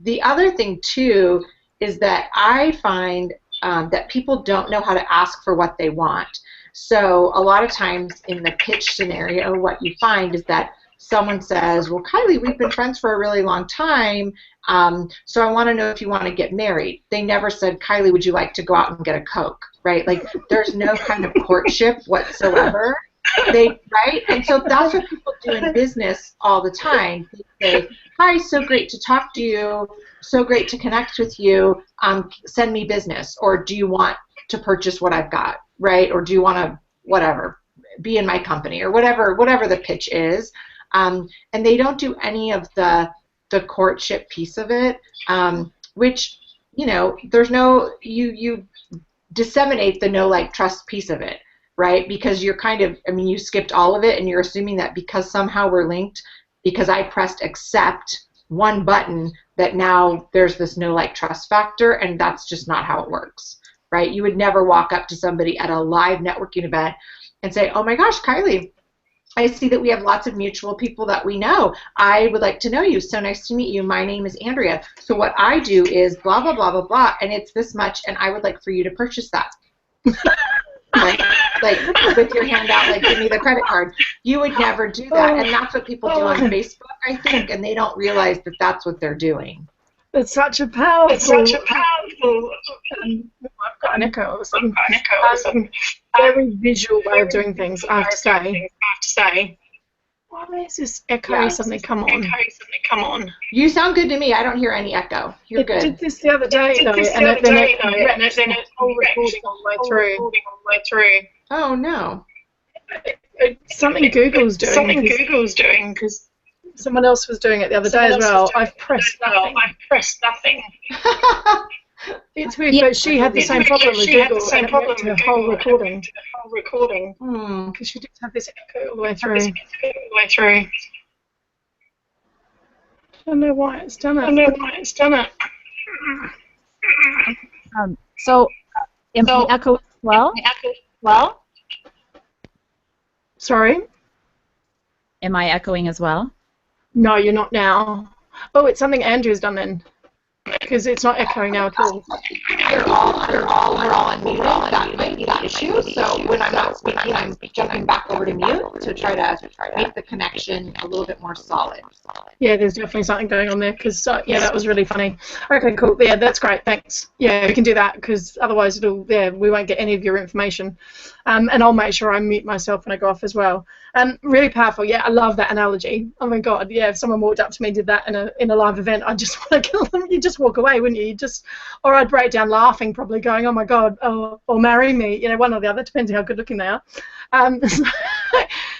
The other thing, too, is that I find that people don't know how to ask for what they want. So a lot of times in the pitch scenario, what you find is that someone says, well, Kylie, we've been friends for a really long time, so I want to know if you want to get married. They never said, Kylie, would you like to go out and get a Coke, right? Like, there's no kind of courtship whatsoever. Right? And so that's what people do in business all the time. They say, hi, so great to talk to you, so great to connect with you, send me business, or do you want to purchase what I've got, right? Or do you want to, whatever, be in my company, or whatever the pitch is. And they don't do any of the courtship piece of it, which, there's no, you disseminate the know, like, trust piece of it, right? Because you're you skipped all of it, and you're assuming that because somehow we're linked, because I pressed accept one button, that now there's this know, like, trust factor, and that's just not how it works, right? You would never walk up to somebody at a live networking event and say, oh my gosh, Kylie, I see that we have lots of mutual people that we know. I would like to know you. So nice to meet you. My name is Andrea. So what I do is blah, blah, blah, blah, blah, and it's this much, and I would like for you to purchase that. Like with your hand out, like, give me the credit card. You would never do that, and that's what people do on Facebook, I think, and they don't realize that that's what they're doing. It's such a powerful. I've got an echo or something. Very visual way of doing things, I have to say. Why is this echo suddenly come on? You sound good to me. I don't hear any echo. You're good. I did this the other day, though, and then it's all recording all the way through. Oh, no. Something Google's doing, because someone else was doing it the other day as well. I've pressed nothing. It's weird, but she had the same problem with Google, and it went to the whole recording. Because she did have this echo all the way through. I don't know why it's done it. So, am I echoing as well? Sorry? Am I echoing as well? No, you're not now. Oh, it's something Andrew's done then. Because it's not echoing now at all. They're all unmuted. That might be the issue. So when I'm not speaking, I'm jumping back over to mute to try to make the connection a little bit more solid. Yeah, there's definitely something going on there. Because that was really funny. Okay, cool. Yeah, that's great. Thanks. Yeah, we can do that, because otherwise we won't get any of your information. And I'll make sure I mute myself when I go off as well. Really powerful. Yeah, I love that analogy. Oh my God. Yeah, if someone walked up to me and did that in a live event, I'd just want to kill them. You just walk away, wouldn't you? Or I'd break down laughing, probably going, oh my God, or marry me. One or the other, depending how good looking they are.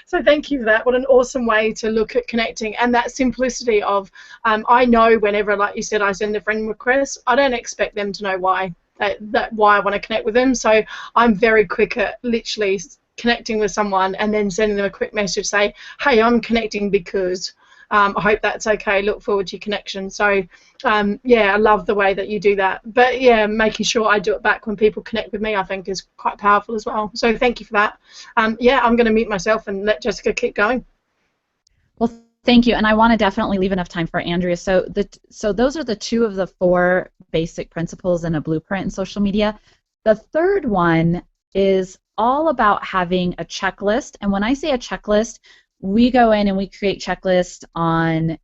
So thank you for that. What an awesome way to look at connecting, and that simplicity of, I know whenever, like you said, I send a friend request, I don't expect them to know why. Why I want to connect with them. So I'm very quick at literally connecting with someone and then sending them a quick message, say, hey, I'm connecting because I hope that's okay. Look forward to your connection. So I love the way that you do that. But yeah, making sure I do it back when people connect with me, I think, is quite powerful as well. So thank you for that. I'm going to mute myself and let Jessica keep going. Well, thank you, and I want to definitely leave enough time for Andrea. So those are the two of the four basic principles in a blueprint in social media. The third one is all about having a checklist, and when I say a checklist, we go in and we create checklists on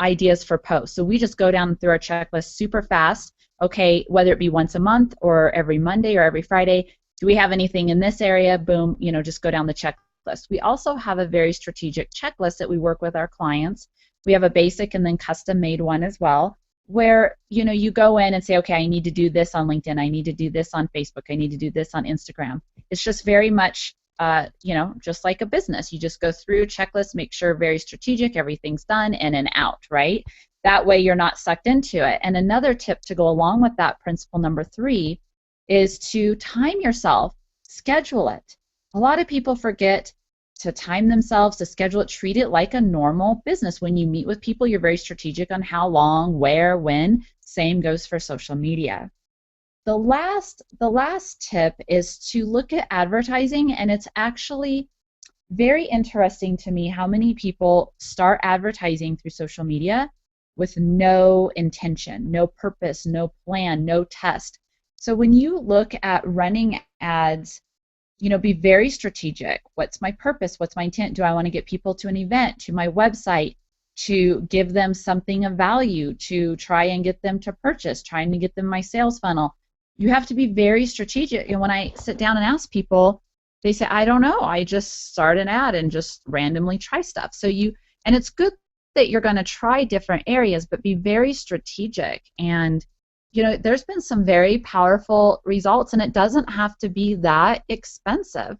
ideas for posts. So we just go down through our checklist super fast. Okay, whether it be once a month or every Monday or every Friday, do we have anything in this area? Boom, just go down the checklist. We also have a very strategic checklist that we work with our clients. We have a basic and then custom-made one as well, where you go in and say, okay, I need to do this on LinkedIn, I need to do this on Facebook, I need to do this on Instagram. It's just very much, just like a business. You just go through a checklist, make sure very strategic, everything's done, in and out, right? That way you're not sucked into it. And another tip to go along with that, principle number 3, is to time yourself, schedule it. A lot of people forget to time themselves, to schedule it, treat it like a normal business. When you meet with people, you're very strategic on how long, where, when. Same goes for social media. The last tip is to look at advertising, and it's actually very interesting to me how many people start advertising through social media with no intention, no purpose, no plan, no test. So when you look at running ads, be very strategic. What's my purpose? What's my intent? Do I want to get people to an event, to my website, to give them something of value, to try and get them to purchase, trying to get them my sales funnel? You have to be very strategic. And when I sit down and ask people, they say, I don't know. I just start an ad and just randomly try stuff. And it's good that you're going to try different areas, but be very strategic. And there's been some very powerful results, and it doesn't have to be that expensive.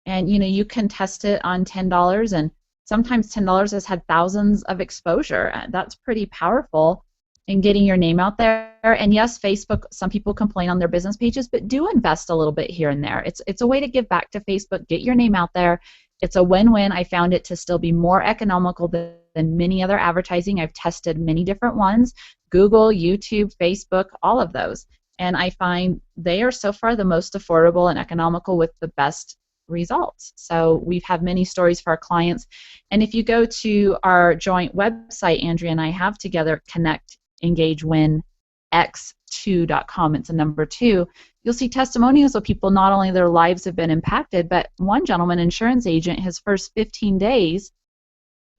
And you can test it on $10, and sometimes $10 has had thousands of exposure. That's pretty powerful in getting your name out there. And yes, Facebook, some people complain on their business pages, but do invest a little bit here and there. It's a way to give back to Facebook, get your name out there. It's a win-win. I found it to still be more economical than many other advertising. I've tested many different ones: Google, YouTube, Facebook, all of those. And I find they are so far the most affordable and economical with the best results. So we've had many stories for our clients. And if you go to our joint website, Andrea and I have together, connectengagewinx2.com, it's a number 2, you'll see testimonials of people, not only their lives have been impacted, but one gentleman, insurance agent, his first 15 days,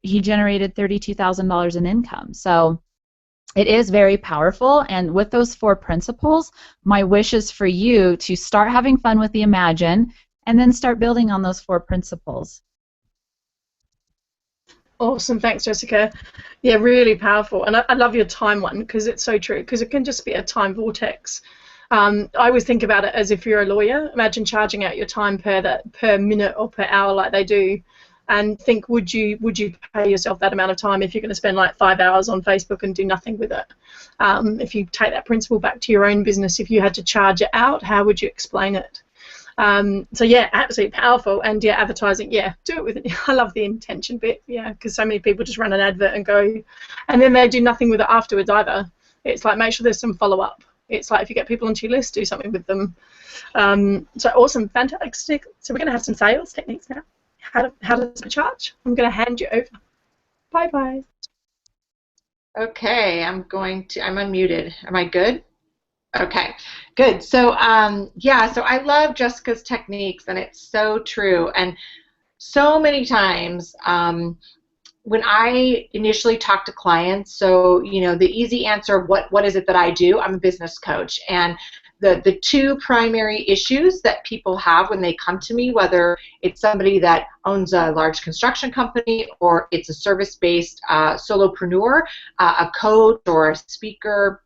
he generated $32,000 in income. So it is very powerful. And with those 4 principles, my wish is for you to start having fun with the Imagine and then start building on those 4 principles. Awesome. Thanks, Jessica. Yeah, really powerful. And I love your time one, because it's so true, because it can just be a time vortex. I always think about it as if you're a lawyer. Imagine charging out your time per minute or per hour like they do, and think, would you pay yourself that amount of time if you're going to spend like 5 hours on Facebook and do nothing with it? If you take that principle back to your own business, if you had to charge it out, how would you explain it? So yeah, absolutely powerful. And yeah, advertising, yeah, do it with it. I love the intention bit, yeah, because so many people just run an advert and go, and then they do nothing with it afterwards either. It's like, make sure there's some follow-up. It's like, if you get people onto your list, do something with them. So awesome, fantastic. So we're going to have some sales techniques now. How to Supercharge. I'm going to hand you over. Bye-bye. Okay, I'm unmuted. Am I good? Okay, good. So yeah, so I love Jessica's techniques, and it's so true. And so many times when I initially talk to clients, so the easy answer, what is it that I do? I'm a business coach, and the 2 primary issues that people have when they come to me, whether it's somebody that owns a large construction company or it's a service-based solopreneur, a coach or a speaker,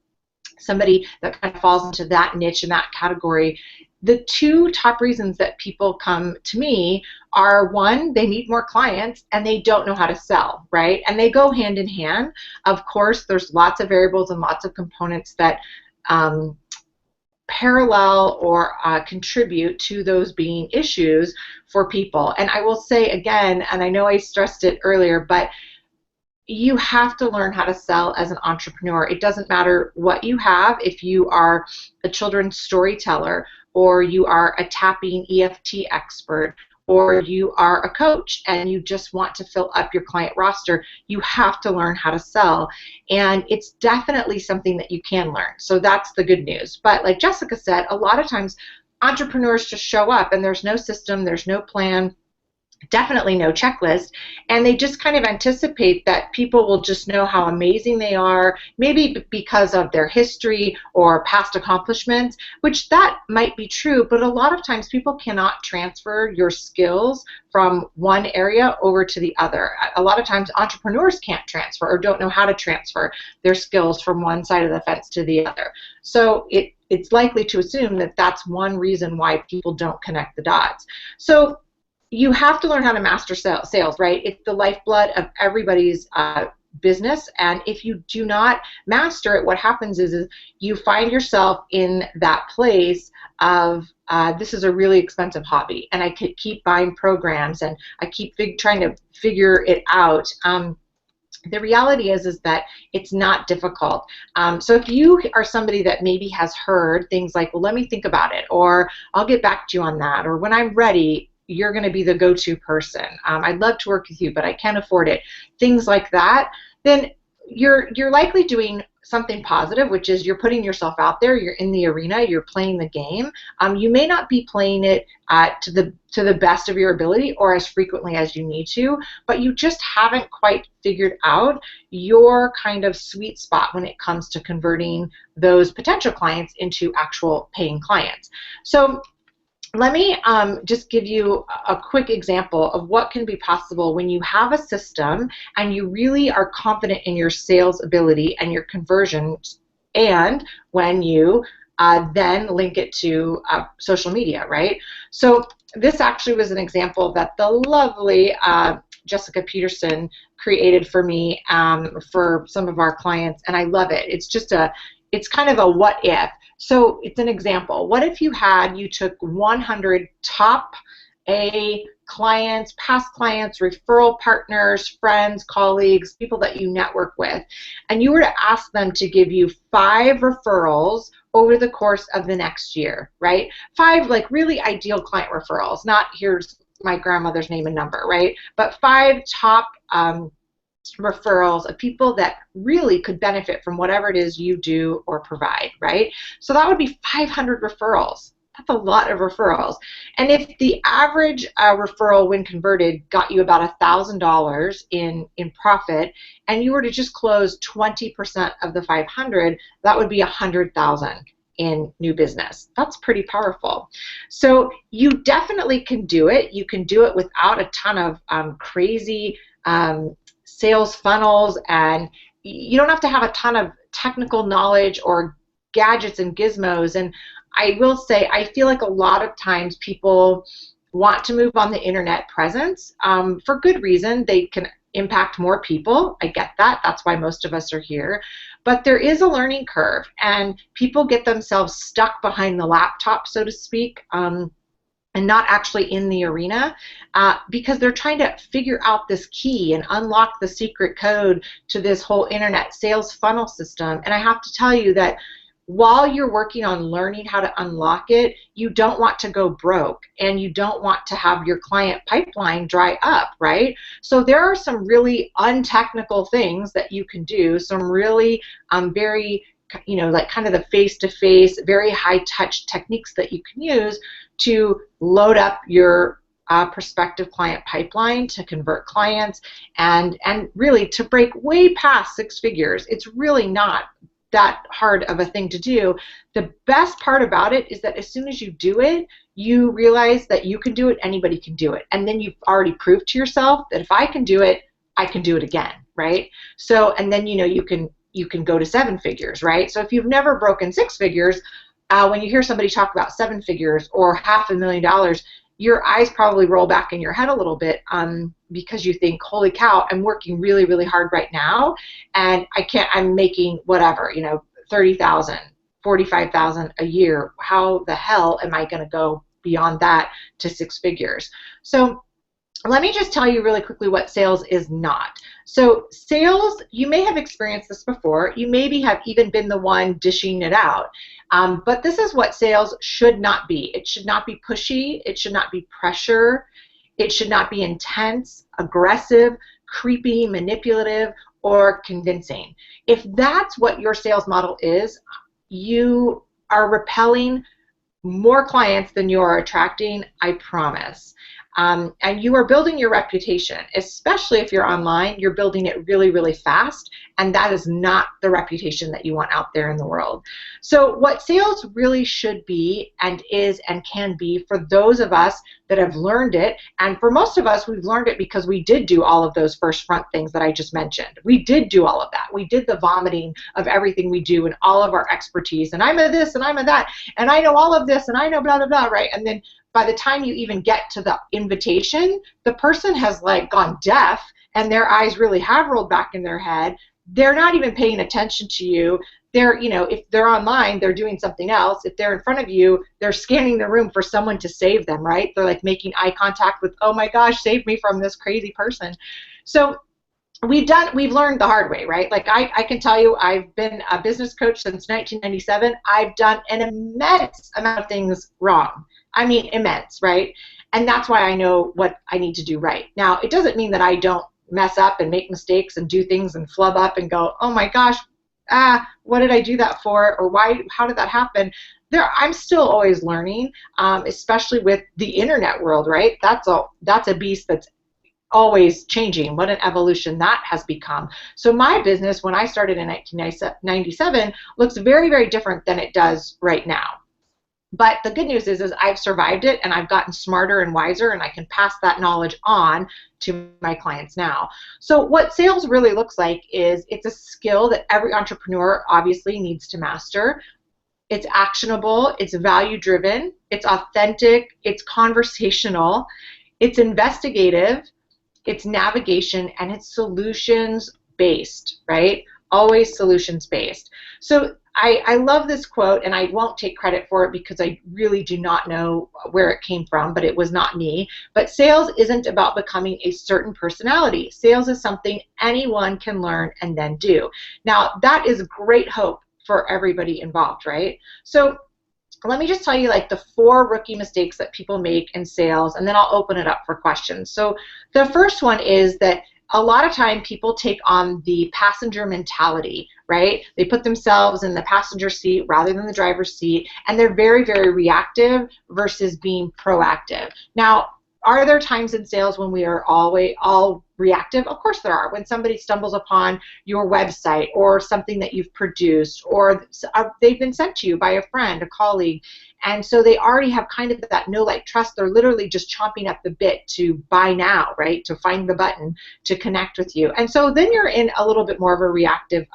somebody that kind of falls into that niche and that category, the 2 top reasons that people come to me are, 1, they need more clients and they don't know how to sell, right? And they go hand in hand. Of course, there's lots of variables and lots of components that parallel or contribute to those being issues for people. And I will say again, and I know I stressed it earlier, but you have to learn how to sell as an entrepreneur. It doesn't matter what you have. If you are a children's storyteller, or you are a tapping EFT expert, or you are a coach and you just want to fill up your client roster, you have to learn how to sell. And it's definitely something that you can learn. So that's the good news. But like Jessica said, a lot of times entrepreneurs just show up and there's no system, there's no plan, definitely no checklist, and they just kind of anticipate that people will just know how amazing they are, maybe because of their history or past accomplishments, which that might be true, but a lot of times people cannot transfer your skills from one area over to the other. A lot of times entrepreneurs can't transfer or don't know how to transfer their skills from one side of the fence to the other. So it's likely to assume that that's one reason why people don't connect the dots. So you have to learn how to master sales, right? It's the lifeblood of everybody's business. And if you do not master it, what happens is you find yourself in that place of this is a really expensive hobby, and I could keep buying programs, and I keep trying to figure it out. The reality is that it's not difficult. So if you are somebody that maybe has heard things like, well, let me think about it, or I'll get back to you on that, or when I'm ready, you're going to be the go-to person. I'd love to work with you, but I can't afford it. Things like that, then you're likely doing something positive, which is you're putting yourself out there, you're in the arena, you're playing the game. You may not be playing it to the best of your ability or as frequently as you need to, but you just haven't quite figured out your kind of sweet spot when it comes to converting those potential clients into actual paying clients. So let me just give you a quick example of what can be possible when you have a system and you really are confident in your sales ability and your conversions, and when you then link it to social media, right? So this actually was an example that the lovely Jessica Peterson created for me for some of our clients, and I love it. It's kind of a what if. So it's an example. What if you took 100 top A clients, past clients, referral partners, friends, colleagues, people that you network with, and you were to ask them to give you 5 referrals over the course of the next year, right? 5 like really ideal client referrals, not here's my grandmother's name and number, right? But 5 top referrals of people that really could benefit from whatever it is you do or provide, right? So that would be 500 referrals. That's a lot of referrals. And if the average referral when converted got you about $1,000 in profit, and you were to just close 20% of the 500, that would be $100,000 in new business. That's pretty powerful. So you definitely can do it. You can do it without a ton of crazy sales funnels, and you don't have to have a ton of technical knowledge or gadgets and gizmos. And I will say, I feel like a lot of times people want to move on the internet presence for good reason. They can impact more people. I get that. That's why most of us are here. But there is a learning curve, and people get themselves stuck behind the laptop, so to speak, and not actually in the arena because they're trying to figure out this key and unlock the secret code to this whole internet sales funnel system. And I have to tell you that while you're working on learning how to unlock it, you don't want to go broke, and you don't want to have your client pipeline dry up, right? So there are some really untechnical things that you can do, some really very, like kind of the face-to-face, very high-touch techniques that you can use to load up your prospective client pipeline, to convert clients, and really to break way past 6 figures. It's really not that hard of a thing to do. The best part about it is that as soon as you do it, you realize that you can do it, anybody can do it. And then you've already proved to yourself that if I can do it, I can do it again, right? So, and then you can go to 7 figures, right? So if you've never broken 6 figures, when you hear somebody talk about 7 figures or $500,000, your eyes probably roll back in your head a little bit because you think, holy cow, I'm working really, really hard right now, and I'm making whatever, $30,000, $45,000 a year. How the hell am I going to go beyond that to 6 figures? So let me just tell you really quickly what sales is not. So sales, you may have experienced this before. You maybe have even been the one dishing it out. But this is what sales should not be. It should not be pushy. It should not be pressure. It should not be intense, aggressive, creepy, manipulative, or convincing. If that's what your sales model is, you are repelling more clients than you are attracting, I promise. And you are building your reputation, especially if you're online. You're building it really, really fast, and that is not the reputation that you want out there in the world. So what sales really should be and is and can be for those of us that have learned it, and for most of us, we've learned it because we did do all of those first front things that I just mentioned. We did do all of that. We did the vomiting of everything we do and all of our expertise, and I'm a this and I'm a that, and I know all of this and I know blah, blah, blah, right? And then by the time you even get to the invitation, the person has like gone deaf and their eyes really have rolled back in their head. They're not even paying attention to you. They're, you know, if they're online, they're doing something else. If they're in front of you, they're scanning the room for someone to save them, right? They're like making eye contact with, oh my gosh, save me from this crazy person. So we've learned the hard way, right? Like I can tell you, I've been a business coach since 1997. I've done an immense amount of things wrong. I mean, immense, right? And that's why I know what I need to do right. Now, it doesn't mean that I don't mess up and make mistakes and do things and flub up and go, oh my gosh, what did I do that for? Or why, how did that happen? I'm still always learning, especially with the internet world, right? That's a beast that's always changing. What an evolution that has become. So my business, when I started in 1997, looks very, very different than it does right now. But the good news is I've survived it, and I've gotten smarter and wiser, and I can pass that knowledge on to my clients now. So what sales really looks like is it's a skill that every entrepreneur obviously needs to master. It's actionable, it's value-driven, it's authentic, it's conversational, it's investigative, it's navigation, and it's solutions-based, right? Always solutions-based. So I love this quote, and I won't take credit for it because I really do not know where it came from, but it was not me. But sales isn't about becoming a certain personality. Sales is something anyone can learn and then do. Now, that is great hope for everybody involved, right? So let me just tell you like the 4 rookie mistakes that people make in sales, and then I'll open it up for questions. So the first one is that a lot of time people take on the passenger mentality, right? They put themselves in the passenger seat rather than the driver's seat, and they're very, very reactive versus being proactive. Now, are there times in sales when we are all reactive? Of course there are. When somebody stumbles upon your website or something that you've produced, or they've been sent to you by a friend, a colleague, and so they already have kind of that know, like, trust. They're literally just chomping at the bit to buy now, right, to find the button to connect with you. And so then you're in a little bit more of a reactive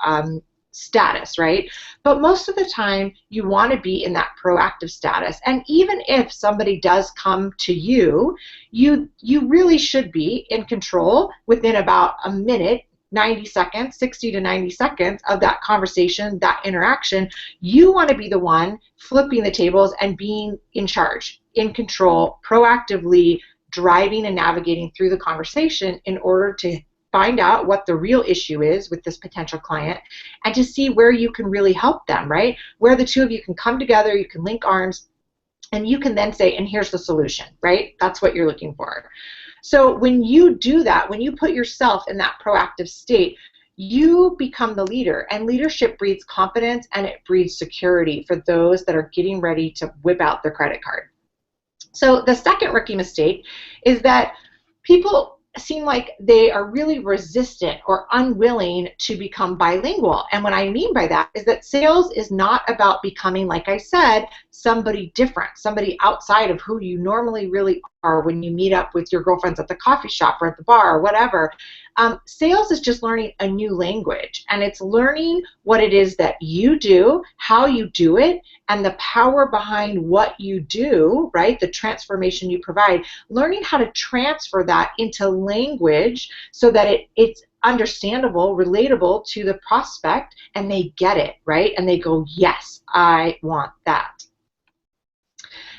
status, right? But most of the time you want to be in that proactive status. And even if somebody does come to you, you really should be in control within about a minute, 90 seconds, 60 to 90 seconds of that conversation, that interaction. You want to be the one flipping the tables and being in charge, in control, proactively driving and navigating through the conversation in order to find out what the real issue is with this potential client and to see where you can really help them, right? Where the two of you can come together, you can link arms, and you can then say, and here's the solution, right? That's what you're looking for. So when you do that, when you put yourself in that proactive state, you become the leader, and leadership breeds confidence and it breeds security for those that are getting ready to whip out their credit card. So the second rookie mistake is that people seem like they are really resistant or unwilling to become bilingual. And what I mean by that is that sales is not about becoming, like I said, somebody different, somebody outside of who you normally really are when you meet up with your girlfriends at the coffee shop or at the bar or whatever. Sales is just learning a new language, and it's learning what it is that you do, how you do it, and the power behind what you do, right? The transformation you provide. Learning how to transfer that into language so that it's understandable, relatable to the prospect, and they get it, right? And they go, yes, I want that.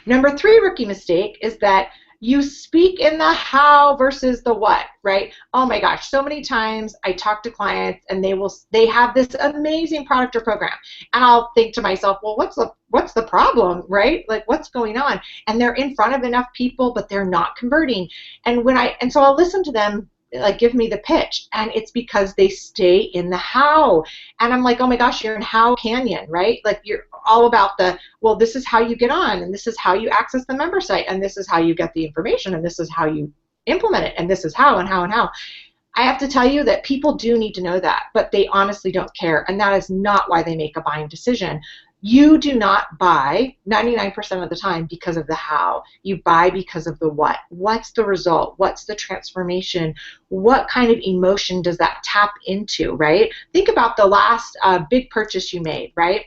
Number 3 rookie mistake is that you speak in the how versus the what, right? Oh my gosh, so many times I talk to clients and they have this amazing product or program, and I'll think to myself, well, what's the problem, right? Like, what's going on? And they're in front of enough people, but they're not converting. And so I'll listen to them, like, give me the pitch, and it's because they stay in the how. And I'm like, oh my gosh, you're in How Canyon, right? Like, you're all about well, this is how you get on, and this is how you access the member site, and this is how you get the information, and this is how you implement it, and this is how and how and how. I have to tell you that people do need to know that, but they honestly don't care, and that is not why they make a buying decision. You do not buy 99% of the time because of the how. You buy because of the what. What's the result? What's the transformation? What kind of emotion does that tap into, right? Think about the last big purchase you made, right?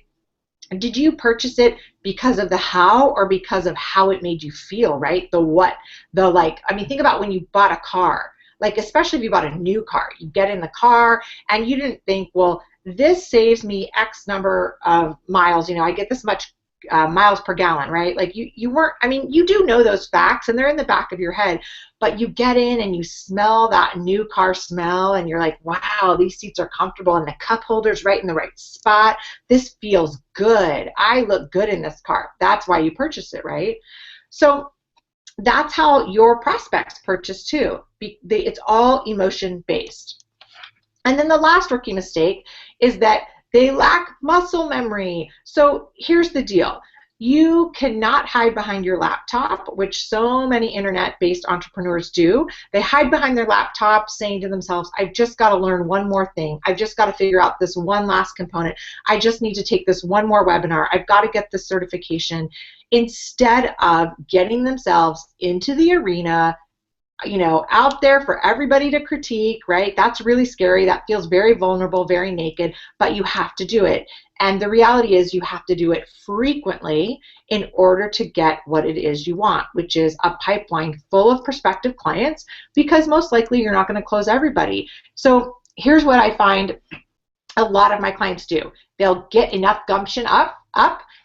did you purchase it because of the how or because of how it made you feel, right? The what, the like, I mean, think about when you bought a car, like especially if you bought a new car, you get in the car and you didn't think, well, this saves me X number of miles, I get this much miles per gallon, right? Like you weren't, I mean, you do know those facts and they're in the back of your head, but you get in and you smell that new car smell and you're like, wow, these seats are comfortable and the cup holder's right in the right spot. This feels good. I look good in this car. That's why you purchased it, right? So that's how your prospects purchase too. It's all emotion based. And then the last rookie mistake is that they lack muscle memory. So here's the deal. You cannot hide behind your laptop, which so many internet-based entrepreneurs do. They hide behind their laptop saying to themselves, I've just got to learn one more thing. I've just got to figure out this one last component. I just need to take this one more webinar. I've got to get this certification. Instead of getting themselves into the arena, out there for everybody to critique, right? That's really scary. That feels very vulnerable, very naked, but you have to do it. And the reality is you have to do it frequently in order to get what it is you want, which is a pipeline full of prospective clients, because most likely you're not going to close everybody. So here's what I find a lot of my clients do. They'll get enough gumption up.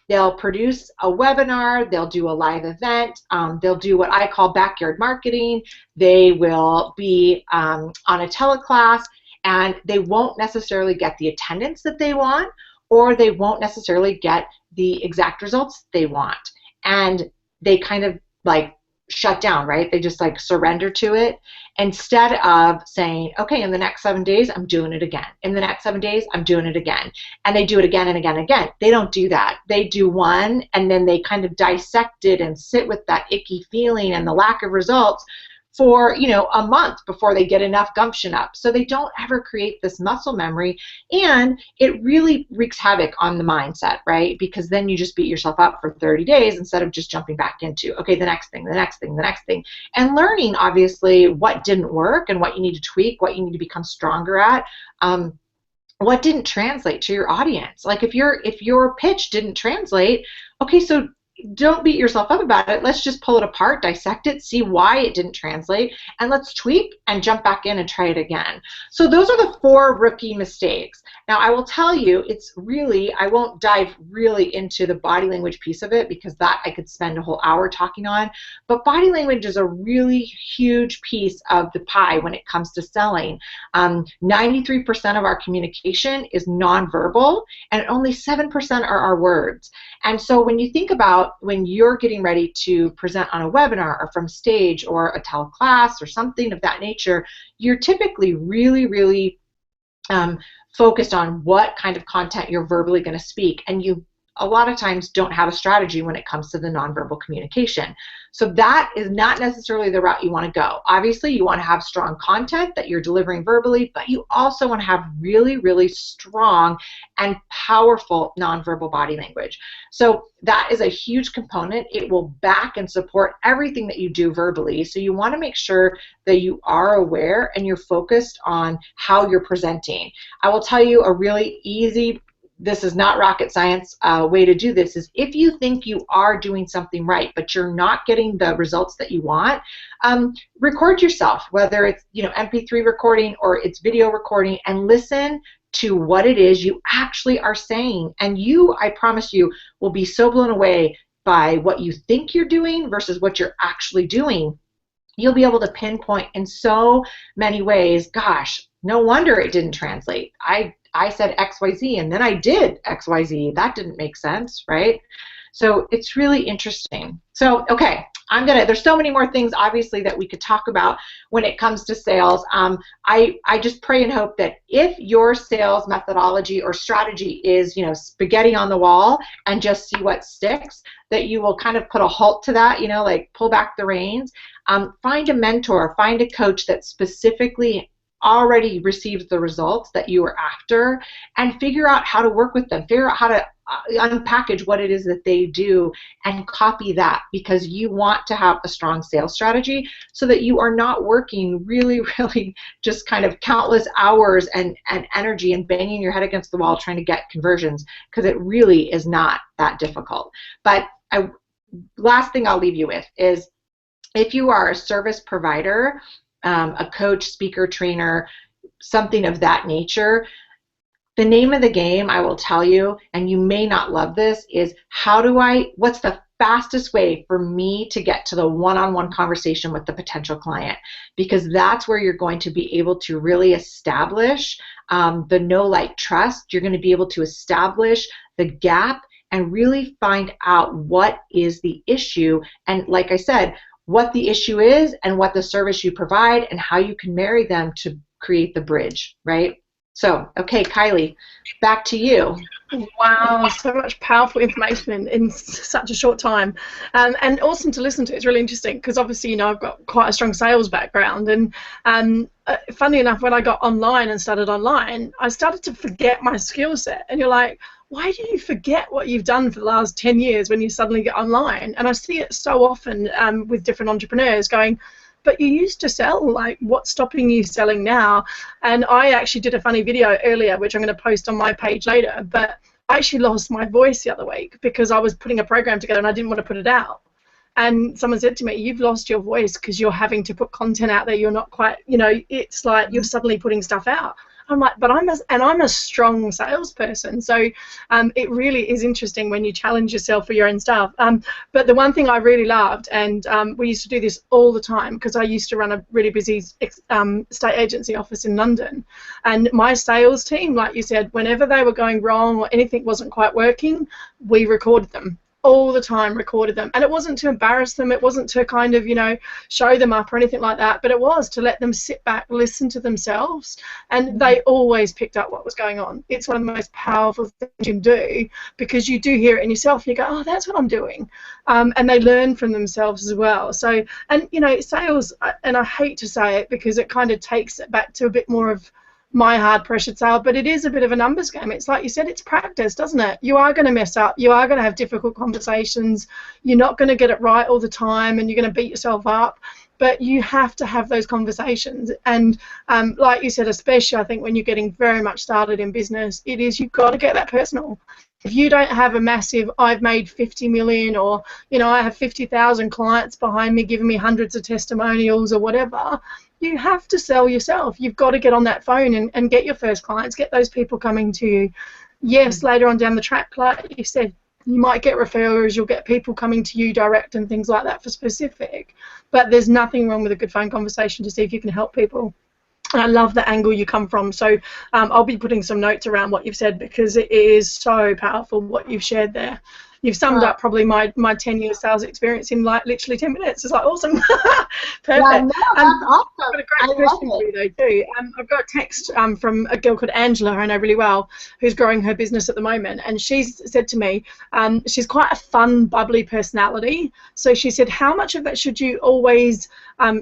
They'll produce a webinar, they'll do a live event, they'll do what I call backyard marketing, they will be on a teleclass, and they won't necessarily get the attendance that they want, or they won't necessarily get the exact results they want. And they kind of like shut down, right? They just like surrender to it instead of saying, okay, in the next 7 days, I'm doing it again. In the next 7 days, I'm doing it again. And they do it again and again and again. They don't do that. They do one and then they kind of dissect it and sit with that icky feeling and the lack of results for, a month before they get enough gumption up. So they don't ever create this muscle memory, and it really wreaks havoc on the mindset, right? Because then you just beat yourself up for 30 days instead of just jumping back into, okay, the next thing, the next thing, the next thing, and learning obviously what didn't work and what you need to tweak, what you need to become stronger at. What didn't translate to your audience? Like if your pitch didn't translate, okay, so don't beat yourself up about it. Let's just pull it apart, dissect it, see why it didn't translate, and let's tweak and jump back in and try it again. So those are the 4 rookie mistakes. Now I will tell you, I won't dive really into the body language piece of it because that I could spend a whole hour talking on, but body language is a really huge piece of the pie when it comes to selling. 93% of our communication is nonverbal, and only 7% are our words. And so when you think about when you're getting ready to present on a webinar or from stage or a teleclass or something of that nature, you're typically really, really focused on what kind of content you're verbally going to speak, and you a lot of times don't have a strategy when it comes to the nonverbal communication. So that is not necessarily the route you want to go. Obviously, you want to have strong content that you're delivering verbally, but you also want to have really, really strong and powerful nonverbal body language. So that is a huge component. It will back and support everything that you do verbally. So you want to make sure that you are aware and you're focused on how you're presenting. I will tell you a really easy, this is not rocket science, way to do this is if you think you are doing something right, but you're not getting the results that you want, record yourself, whether it's MP3 recording or it's video recording, and listen to what it is you actually are saying. And you, I promise you, will be so blown away by what you think you're doing versus what you're actually doing. You'll be able to pinpoint in so many ways, gosh, no wonder it didn't translate. I said XYZ and then I did XYZ. That didn't make sense, right? So it's really interesting. So, okay, there's so many more things obviously that we could talk about when it comes to sales. I just pray and hope that if your sales methodology or strategy is, spaghetti on the wall and just see what sticks, that you will kind of put a halt to that, like pull back the reins. Find a mentor, find a coach that specifically already received the results that you were after, and figure out how to work with them, figure out how to unpackage what it is that they do and copy that, because you want to have a strong sales strategy so that you are not working really, really just kind of countless hours and energy and banging your head against the wall trying to get conversions, because it really is not that difficult. But last thing I'll leave you with is, if you are a service provider, a coach, speaker, trainer, something of that nature, the name of the game, I will tell you, and you may not love this, is what's the fastest way for me to get to the one-on-one conversation with the potential client? Because that's where you're going to be able to really establish the know, like, trust. You're going to be able to establish the gap and really find out what is the issue. And like I said, what the issue is and what the service you provide and how you can marry them to create the bridge, right? So, okay, Kylie, back to you. Wow, so much powerful information in such a short time, and awesome to listen to. It's really interesting because obviously, you know, I've got quite a strong sales background, and funny enough, when I got online and started online, I started to forget my skill set. And you're like, why do you forget what you've done for the last 10 years when you suddenly get online? And I see it so often with different entrepreneurs going, but you used to sell, like, what's stopping you selling now? And I actually did a funny video earlier, which I'm going to post on my page later, but I actually lost my voice the other week because I was putting a program together and I didn't want to put it out. And someone said to me, you've lost your voice because you're having to put content out there. You're not quite, you know, it's like you're suddenly putting stuff out. I'm like, but I'm a strong salesperson. So it really is interesting when you challenge yourself for your own stuff. But the one thing I really loved, and we used to do this all the time because I used to run a really busy state agency office in London. And my sales team, like you said, whenever they were going wrong or anything wasn't quite working, we recorded them. All the time, recorded them. And it wasn't to embarrass them, it wasn't to kind of, you know, show them up or anything like that, but it was to let them sit back, listen to themselves, and they always picked up what was going on. It's one of the most powerful things you can do, because you do hear it in yourself and you go, oh, that's what I'm doing. And they learn from themselves as well. So, and, you know, sales, and I hate to say it because it kind of takes it back to a bit more of my hard pressured sale, but it is a bit of a numbers game. It's like you said, it's practice, doesn't it? You are going to mess up, you are going to have difficult conversations, you're not going to get it right all the time, and you're going to beat yourself up, but you have to have those conversations. And like you said, especially I think when you're getting very much started in business, you've got to get that personal. If you don't have a massive, I've made 50 million, or, you know, I have 50,000 clients behind me giving me hundreds of testimonials or whatever, you have to sell yourself. You've got to get on that phone and get your first clients, get those people coming to you. Yes, later on down the track, like you said, you might get referrals, you'll get people coming to you direct and things like that for specific, but there's nothing wrong with a good phone conversation to see if you can help people. And I love the angle you come from. So I'll be putting some notes around what you've said because it is so powerful what you've shared there. You've summed up probably my 10 years sales experience in like literally 10 minutes. It's like awesome. Perfect. Yeah, no, that's awesome. I've got a great question for you though too. I've got a text from a girl called Angela, who I know really well, who's growing her business at the moment, and she's said to me, she's quite a fun, bubbly personality. So she said, how much of that should you always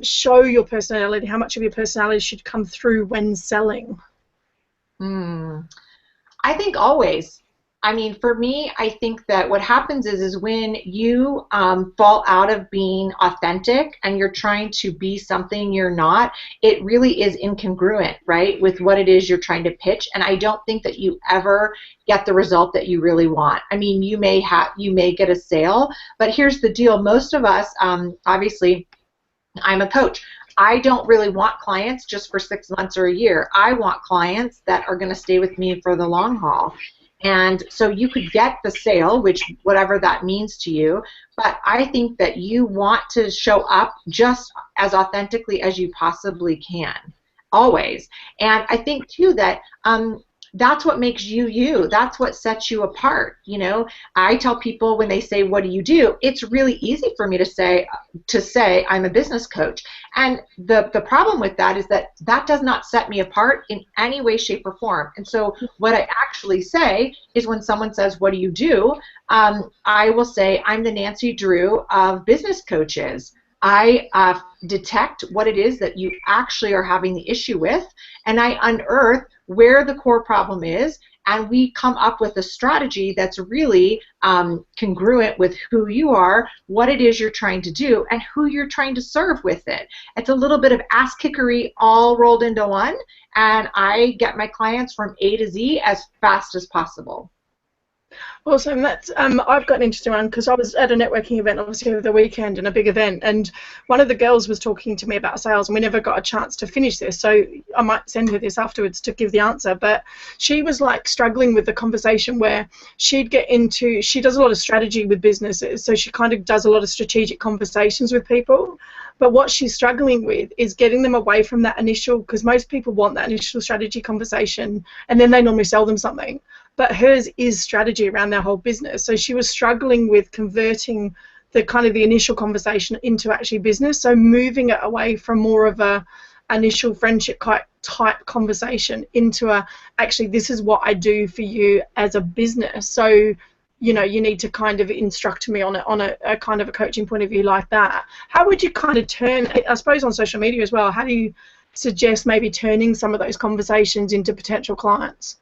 show your personality? How much of your personality should come through when selling? I think always. I mean, for me, I think that what happens is when you fall out of being authentic and you're trying to be something you're not, it really is incongruent, right, with what it is you're trying to pitch. And I don't think that you ever get the result that you really want. I mean, you may get a sale, but here's the deal. Most of us, obviously, I'm a coach. I don't really want clients just for 6 months or a year. I want clients that are going to stay with me for the long haul. And so you could get the sale, which whatever that means to you, but I think that you want to show up just as authentically as you possibly can, always. And I think too that that's what makes you you. That's what sets you apart. You know, I tell people when they say, "What do you do?" It's really easy for me to say I'm a business coach. And the problem with that is that does not set me apart in any way, shape, or form. And so what I actually say is when someone says, "What do you do?" I will say, "I'm the Nancy Drew of business coaches." I detect what it is that you actually are having the issue with, and I unearth where the core problem is, and we come up with a strategy that's really congruent with who you are, what it is you're trying to do, and who you're trying to serve with it. It's a little bit of ass kickery all rolled into one, and I get my clients from A to Z as fast as possible. Awesome. That's I've got an interesting one because I was at a networking event obviously over the weekend and a big event, and one of the girls was talking to me about sales, and we never got a chance to finish this, so I might send her this afterwards to give the answer. But she was like struggling with the conversation where she does a lot of strategy with businesses, so she kind of does a lot of strategic conversations with people. But what she's struggling with is getting them away from that initial, because most people want that initial strategy conversation and then they normally sell them something. But hers is strategy around their whole business. So she was struggling with converting the kind of the initial conversation into actually business. So moving it away from more of a initial friendship type conversation into actually this is what I do for you as a business. So you need to kind of instruct me on a kind of a coaching point of view like that. How would you kind of turn, I suppose on social media as well, how do you suggest maybe turning some of those conversations into potential clients?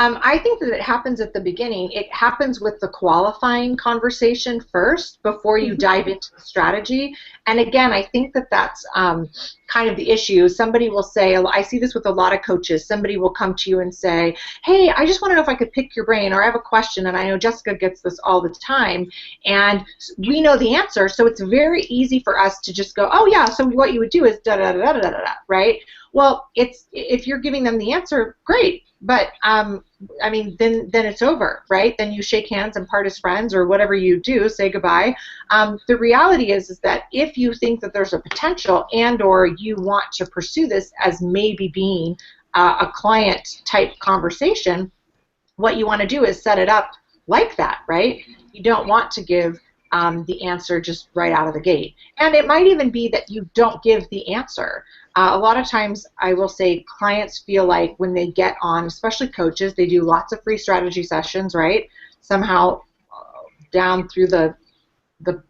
I think that it happens at the beginning. It happens with the qualifying conversation first before you dive into the strategy. And again, I think that that's kind of the issue. Somebody will say, I see this with a lot of coaches, somebody will come to you and say, hey, I just want to know if I could pick your brain, or I have a question, and I know Jessica gets this all the time, and we know the answer, so it's very easy for us to just go, oh yeah, so what you would do is da-da-da-da-da-da, right? Well, if you're giving them the answer, great. But I mean, then it's over, right? Then you shake hands and part as friends, or whatever you do, say goodbye. The reality is that if you think that there's a potential and/or you want to pursue this as maybe being a client type conversation, what you want to do is set it up like that, right? You don't want to give the answer just right out of the gate. And it might even be that you don't give the answer. A lot of times I will say clients feel like when they get on, especially coaches, they do lots of free strategy sessions, right? Somehow down through the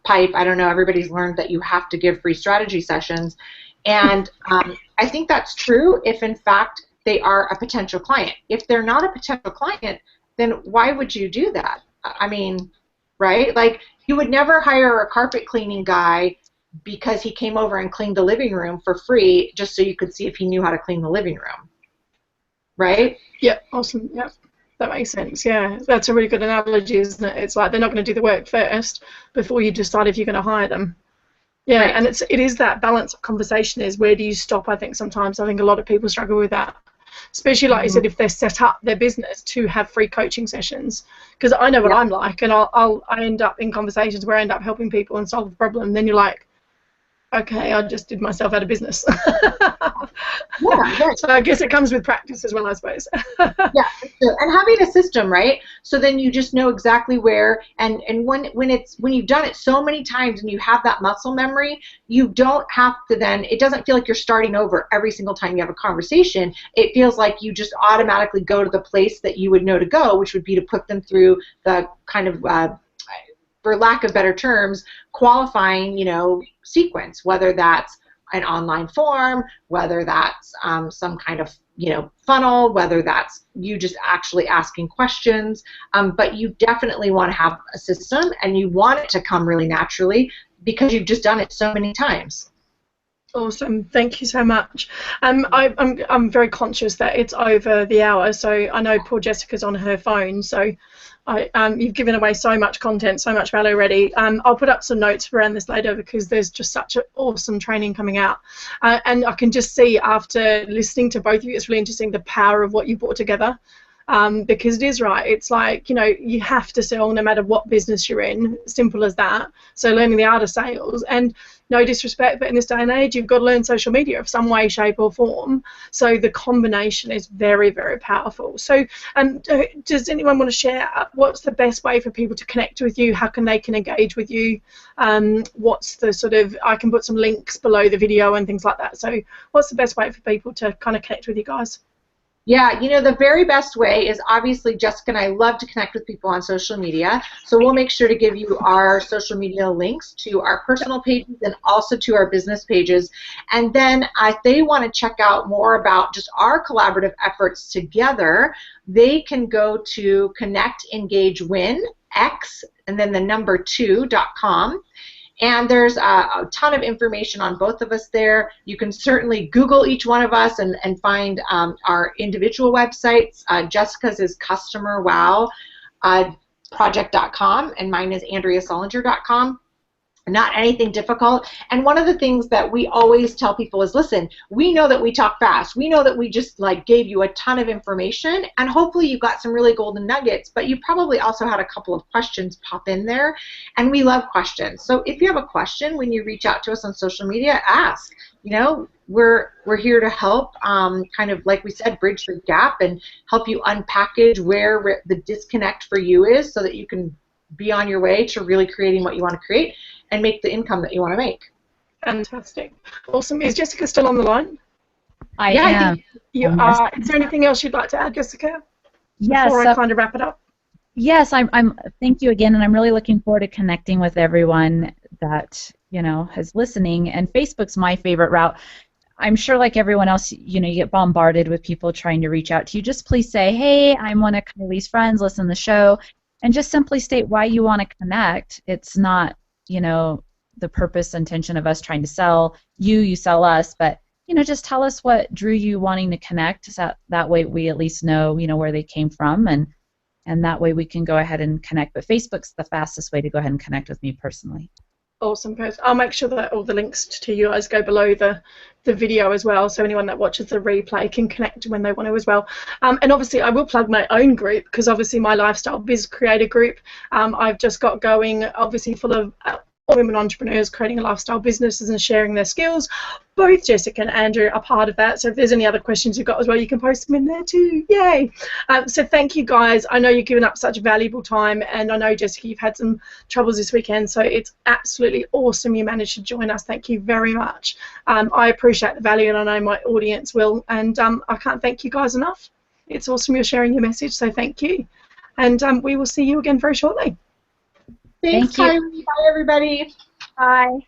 pipe, I don't know, everybody's learned that you have to give free strategy sessions. And I think that's true if in fact they are a potential client. If they're not a potential client, then why would you do that? I mean, right? Like, you would never hire a carpet cleaning guy because he came over and cleaned the living room for free just so you could see if he knew how to clean the living room, right? Yeah, awesome. Yeah, that makes sense. Yeah, that's a really good analogy, isn't it? It's like they're not going to do the work first before you decide if you're going to hire them. Yeah, right. And it is that balance of conversation is where do you stop, I think sometimes. I think a lot of people struggle with that. Especially, like you said, if they set up their business to have free coaching sessions. Because I know what I'm like, and I end up in conversations where I end up helping people and solve the problem, and then you're like, okay, I just did myself out of business. Yeah, right. So I guess it comes with practice as well, I suppose. Yeah, and having a system, right? So then you just know exactly where, and when you've done it so many times and you have that muscle memory, you don't have to then, it doesn't feel like you're starting over every single time you have a conversation. It feels like you just automatically go to the place that you would know to go, which would be to put them through the kind of for lack of better terms, qualifying, sequence, whether that's an online form, whether that's some kind of, funnel, whether that's you just actually asking questions. But you definitely want to have a system, and you want it to come really naturally because you've just done it so many times. Awesome, thank you so much. I'm very conscious that it's over the hour, so I know poor Jessica's on her phone, so you've given away so much content, so much value already. I'll put up some notes around this later because there's just such an awesome training coming out, and I can just see after listening to both of you, it's really interesting the power of what you brought together. Because it is right, it's like, you have to sell no matter what business you're in, simple as that. So learning the art of sales, and no disrespect, but in this day and age, you've got to learn social media of some way, shape or form. So the combination is very, very powerful. So does anyone want to share what's the best way for people to connect with you? How can they engage with you? What's the sort of, I can put some links below the video and things like that. So what's the best way for people to kind of connect with you guys? Yeah, the very best way is obviously Jessica and I love to connect with people on social media, so we'll make sure to give you our social media links to our personal pages and also to our business pages. And then if they want to check out more about just our collaborative efforts together, they can go to Connect, Engage, Win, X, and then the number 2.com. And there's a ton of information on both of us there. You can certainly Google each one of us and find our individual websites. Jessica's is customerwow project.com, and mine is andreasolinger.com. Not anything difficult. And one of the things that we always tell people is, listen, we know that we talk fast. We know that we just gave you a ton of information, and hopefully you got some really golden nuggets, but you probably also had a couple of questions pop in there, and we love questions. So if you have a question when you reach out to us on social media, ask. We're here to help, kind of like we said, bridge the gap and help you unpackage where the disconnect for you is so that you can be on your way to really creating what you want to create and make the income that you want to make. Fantastic. Awesome. Is Jessica still on the line? I am. You are. Is there anything else you'd like to add, Jessica? Yes. Before I kind of wrap it up? Yes, I'm. Thank you again, and I'm really looking forward to connecting with everyone that is listening. And Facebook's my favorite route. I'm sure, like everyone else, you get bombarded with people trying to reach out to you. Just please say, hey, I'm one of Kylie's friends, listen to the show, and just simply state why you want to connect. It's not, the purpose, intention of us trying to sell you, you sell us, but, just tell us what drew you wanting to connect, so that way we at least know, where they came from, and that way we can go ahead and connect. But Facebook's the fastest way to go ahead and connect with me personally. Awesome, guys. I'll make sure that all the links to you guys go below the video as well, so anyone that watches the replay can connect when they want to as well. And obviously I will plug my own group, because obviously my Lifestyle Biz Creator group I've just got going, obviously full of women entrepreneurs creating lifestyle businesses and sharing their skills. Both Jessica and Andrew are part of that, so if there's any other questions you've got as well, you can post them in there too. Yay! So thank you guys. I know you've given up such valuable time, and I know, Jessica, you've had some troubles this weekend, so it's absolutely awesome you managed to join us. Thank you very much. I appreciate the value, and I know my audience will, and I can't thank you guys enough. It's awesome you're sharing your message, so thank you. And we will see you again very shortly. Thanks, Kylie. Bye, everybody. Bye.